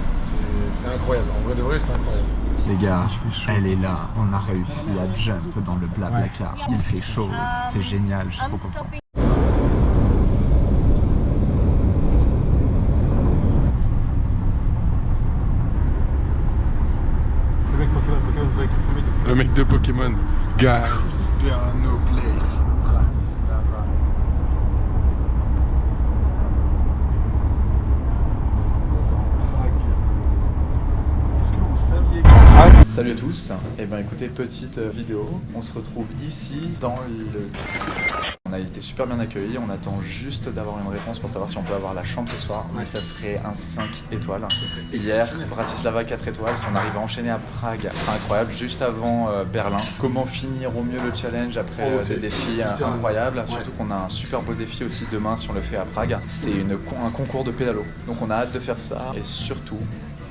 Speaker 4: C'est incroyable. En vrai de vrai, c'est incroyable.
Speaker 3: Les gars, elle est là, on a réussi à jump dans le Blablacar. Il fait chaud, c'est génial, je suis trop content.
Speaker 4: Le mec de Pokémon. Guys, there are no place.
Speaker 3: Salut à tous, et ben écoutez, petite vidéo, on se retrouve ici dans le... On a été super bien accueillis, on attend juste d'avoir une réponse pour savoir si on peut avoir la chambre ce soir, mais ça serait un 5 étoiles. Hier, Bratislava 4 étoiles, si on arrive à enchaîner à Prague, ce sera incroyable, juste avant Berlin. Comment finir au mieux le challenge après des défis incroyables, surtout qu'on a un super beau défi aussi demain si on le fait à Prague. C'est un concours de pédalo, donc on a hâte de faire ça, et surtout,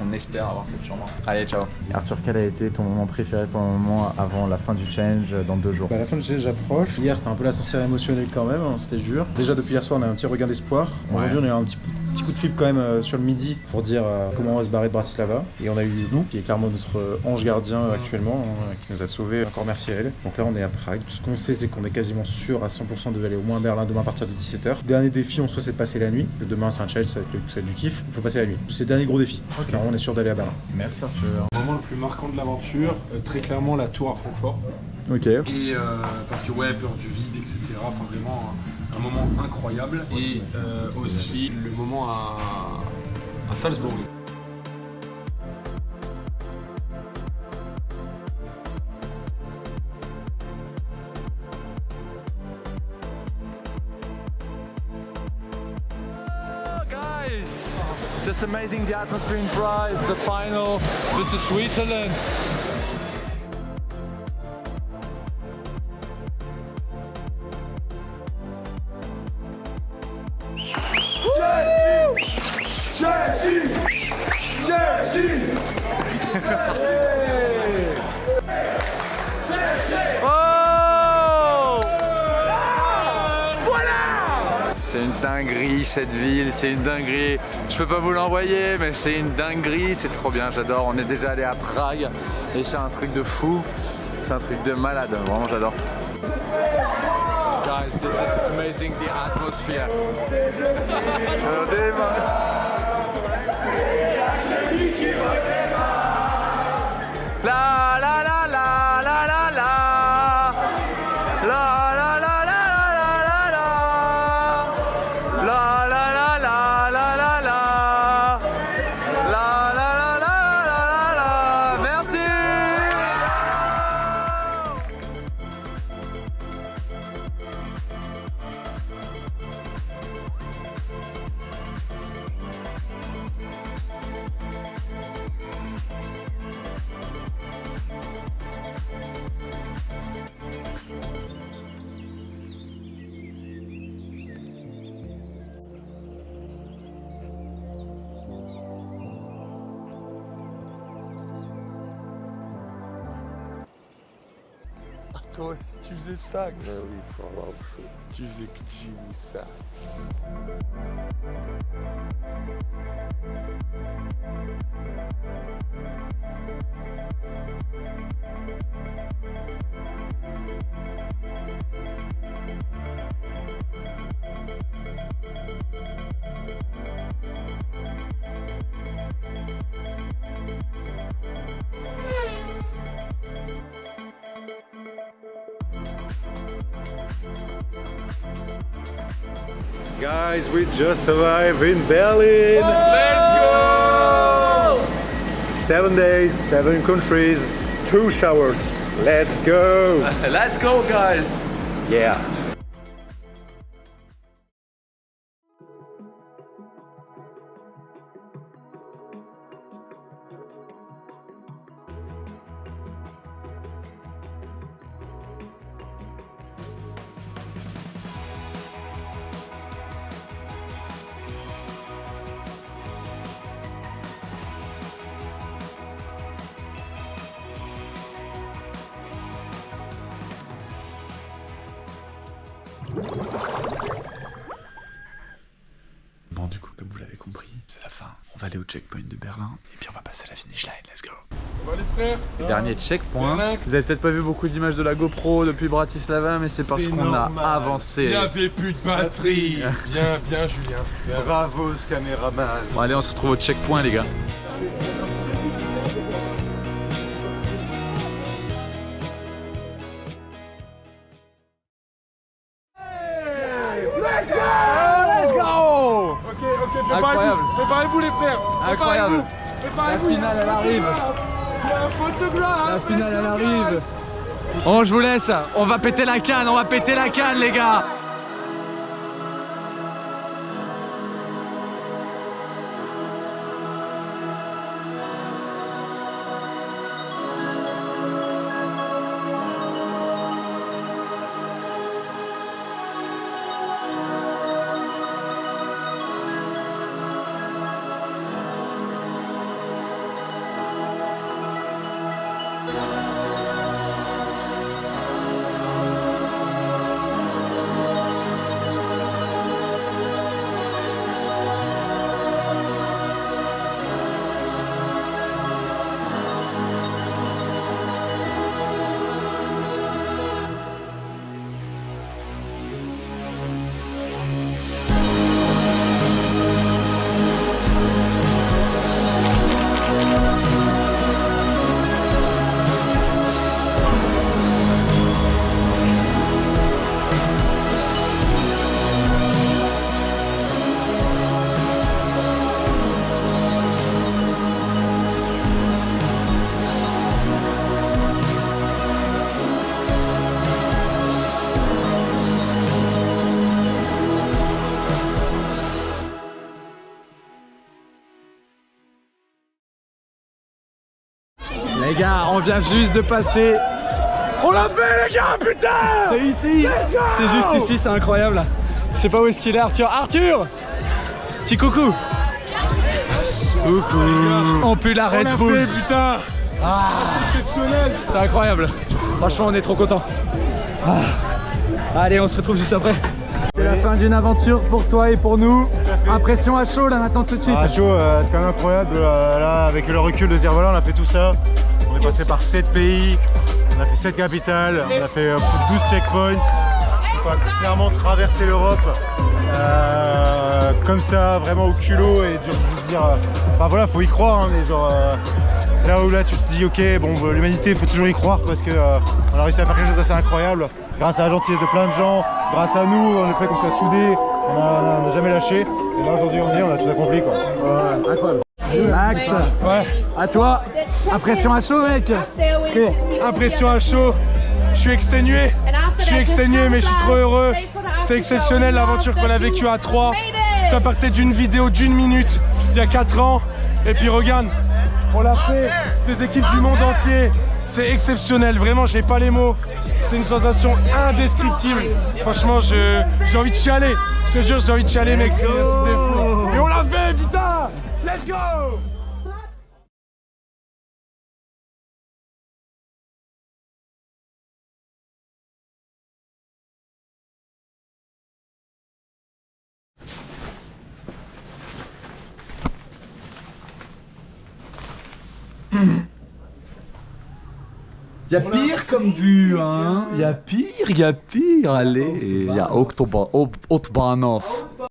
Speaker 3: on espère avoir cette chambre. Allez, ciao. Arthur, quel a été ton moment préféré pour le moment avant la fin du challenge dans 2 jours?
Speaker 12: La fin du challenge approche. Hier, c'était un peu l'ascenseur émotionnel quand même, hein, c'était dur. Déjà, depuis hier soir, on a un petit regain d'espoir. Aujourd'hui, on a eu un petit coup de flip quand même sur le midi pour dire comment on va se barrer de Bratislava. Et on a eu nous, qui est clairement notre ange gardien actuellement, hein, qui nous a sauvés. Encore merci à elle. Donc là, on est à Prague. Ce qu'on sait, c'est qu'on est quasiment sûr à 100% de aller au moins à Berlin demain à partir de 17h. Dernier défi, on souhaite, c'est de passer la nuit. Demain, c'est un challenge, ça va être du kiff. Il faut passer la nuit. C'est le dernier gros défi. Okay. Alors, on est sûr d'aller à Berlin.
Speaker 3: Merci Arthur.
Speaker 4: Le moment le plus marquant de l'aventure, très clairement la tour à Francfort.
Speaker 3: Ok.
Speaker 4: Et parce que ouais, peur du vide, etc. Enfin vraiment un moment incroyable. Et aussi le moment à Salzbourg.
Speaker 3: Just amazing, the atmosphere in Prague, the final. This is Switzerland. C'est une dinguerie cette ville, c'est une dinguerie. Je peux pas vous l'envoyer, mais c'est une dinguerie, c'est trop bien, j'adore. On est déjà allé à Prague et c'est un truc de fou, c'est un truc de malade, vraiment j'adore. Guys, this is amazing, the atmosphere. La la la la la la la la la la la.
Speaker 4: Toi aussi tu faisais ça. Ben oui, faut avoir le feu. Tu faisais que du ça.
Speaker 12: Guys, we just arrived in Berlin!
Speaker 3: Let's go!
Speaker 12: 7 days, 7 countries, 2 showers. Let's go!
Speaker 3: Let's go, guys!
Speaker 12: Yeah!
Speaker 5: du coup, comme vous l'avez compris, c'est la fin. On va aller au checkpoint de Berlin et puis on va passer à la finish line. Let's go.
Speaker 4: Bon les frères.
Speaker 3: Dernier checkpoint. Vous avez peut-être pas vu beaucoup d'images de la GoPro depuis Bratislava, mais c'est parce qu'on a avancé.
Speaker 4: Il n'y avait plus de batterie. Bien Julien. Bien.
Speaker 8: Bravo ce caméraman.
Speaker 3: Bon allez, on se retrouve au checkpoint les gars.
Speaker 4: Préparez-vous les frères.
Speaker 3: Incroyable.
Speaker 4: Préparez-vous.
Speaker 3: La finale elle arrive.
Speaker 4: La photographe.
Speaker 3: La finale elle arrive. Bon, je vous laisse. On va péter la canne, les gars. Les gars, on vient juste de passer.
Speaker 4: On l'a fait les gars, putain.
Speaker 3: C'est ici. C'est juste ici, c'est incroyable. Je sais pas où est-ce qu'il est Arthur. Arthur, petit coucou. Coucou. On pue la Red Bull.
Speaker 4: On l'a fait putain.
Speaker 3: Ah,
Speaker 4: c'est exceptionnel.
Speaker 3: C'est incroyable. Franchement, on est trop contents. Ah. Allez, on se retrouve juste après. C'est la fin d'une aventure pour toi et pour nous. Impression à chaud là maintenant tout de suite.
Speaker 12: À chaud, c'est quand même incroyable là avec le recul de se dire voilà, on a fait tout ça. On est passé par 7 pays, on a fait 7 capitales, on a fait 12 checkpoints. On a clairement traversé l'Europe comme ça, vraiment au culot et de dire enfin voilà, faut y croire hein, mais genre c'est là où là tu te dis ok bon l'humanité il faut toujours y croire parce que on a réussi à faire quelque chose d'assez incroyable grâce à la gentillesse de plein de gens, grâce à nous, on a fait qu'on soit soudés, on n'a jamais lâché et là aujourd'hui on a tout accompli quoi.
Speaker 3: Ouais, incroyable. Max, ouais. À toi, impression à chaud mec.
Speaker 4: Okay. Impression à chaud, je suis exténué mais je suis trop heureux. C'est exceptionnel l'aventure qu'on a vécue à 3. Ça partait d'une vidéo d'1 minute il y a 4 ans et puis regarde, on l'a fait, des équipes du monde entier. C'est exceptionnel, vraiment j'ai pas les mots. C'est une sensation indescriptible. Franchement j'ai envie de chialer. Je te jure j'ai envie de chialer mec, c'est un truc de fou. Et on l'a fait putain. Let's go!
Speaker 18: Y'a pire comme vue, hein. Y'a pire. Allez, y'a Autobahnhof.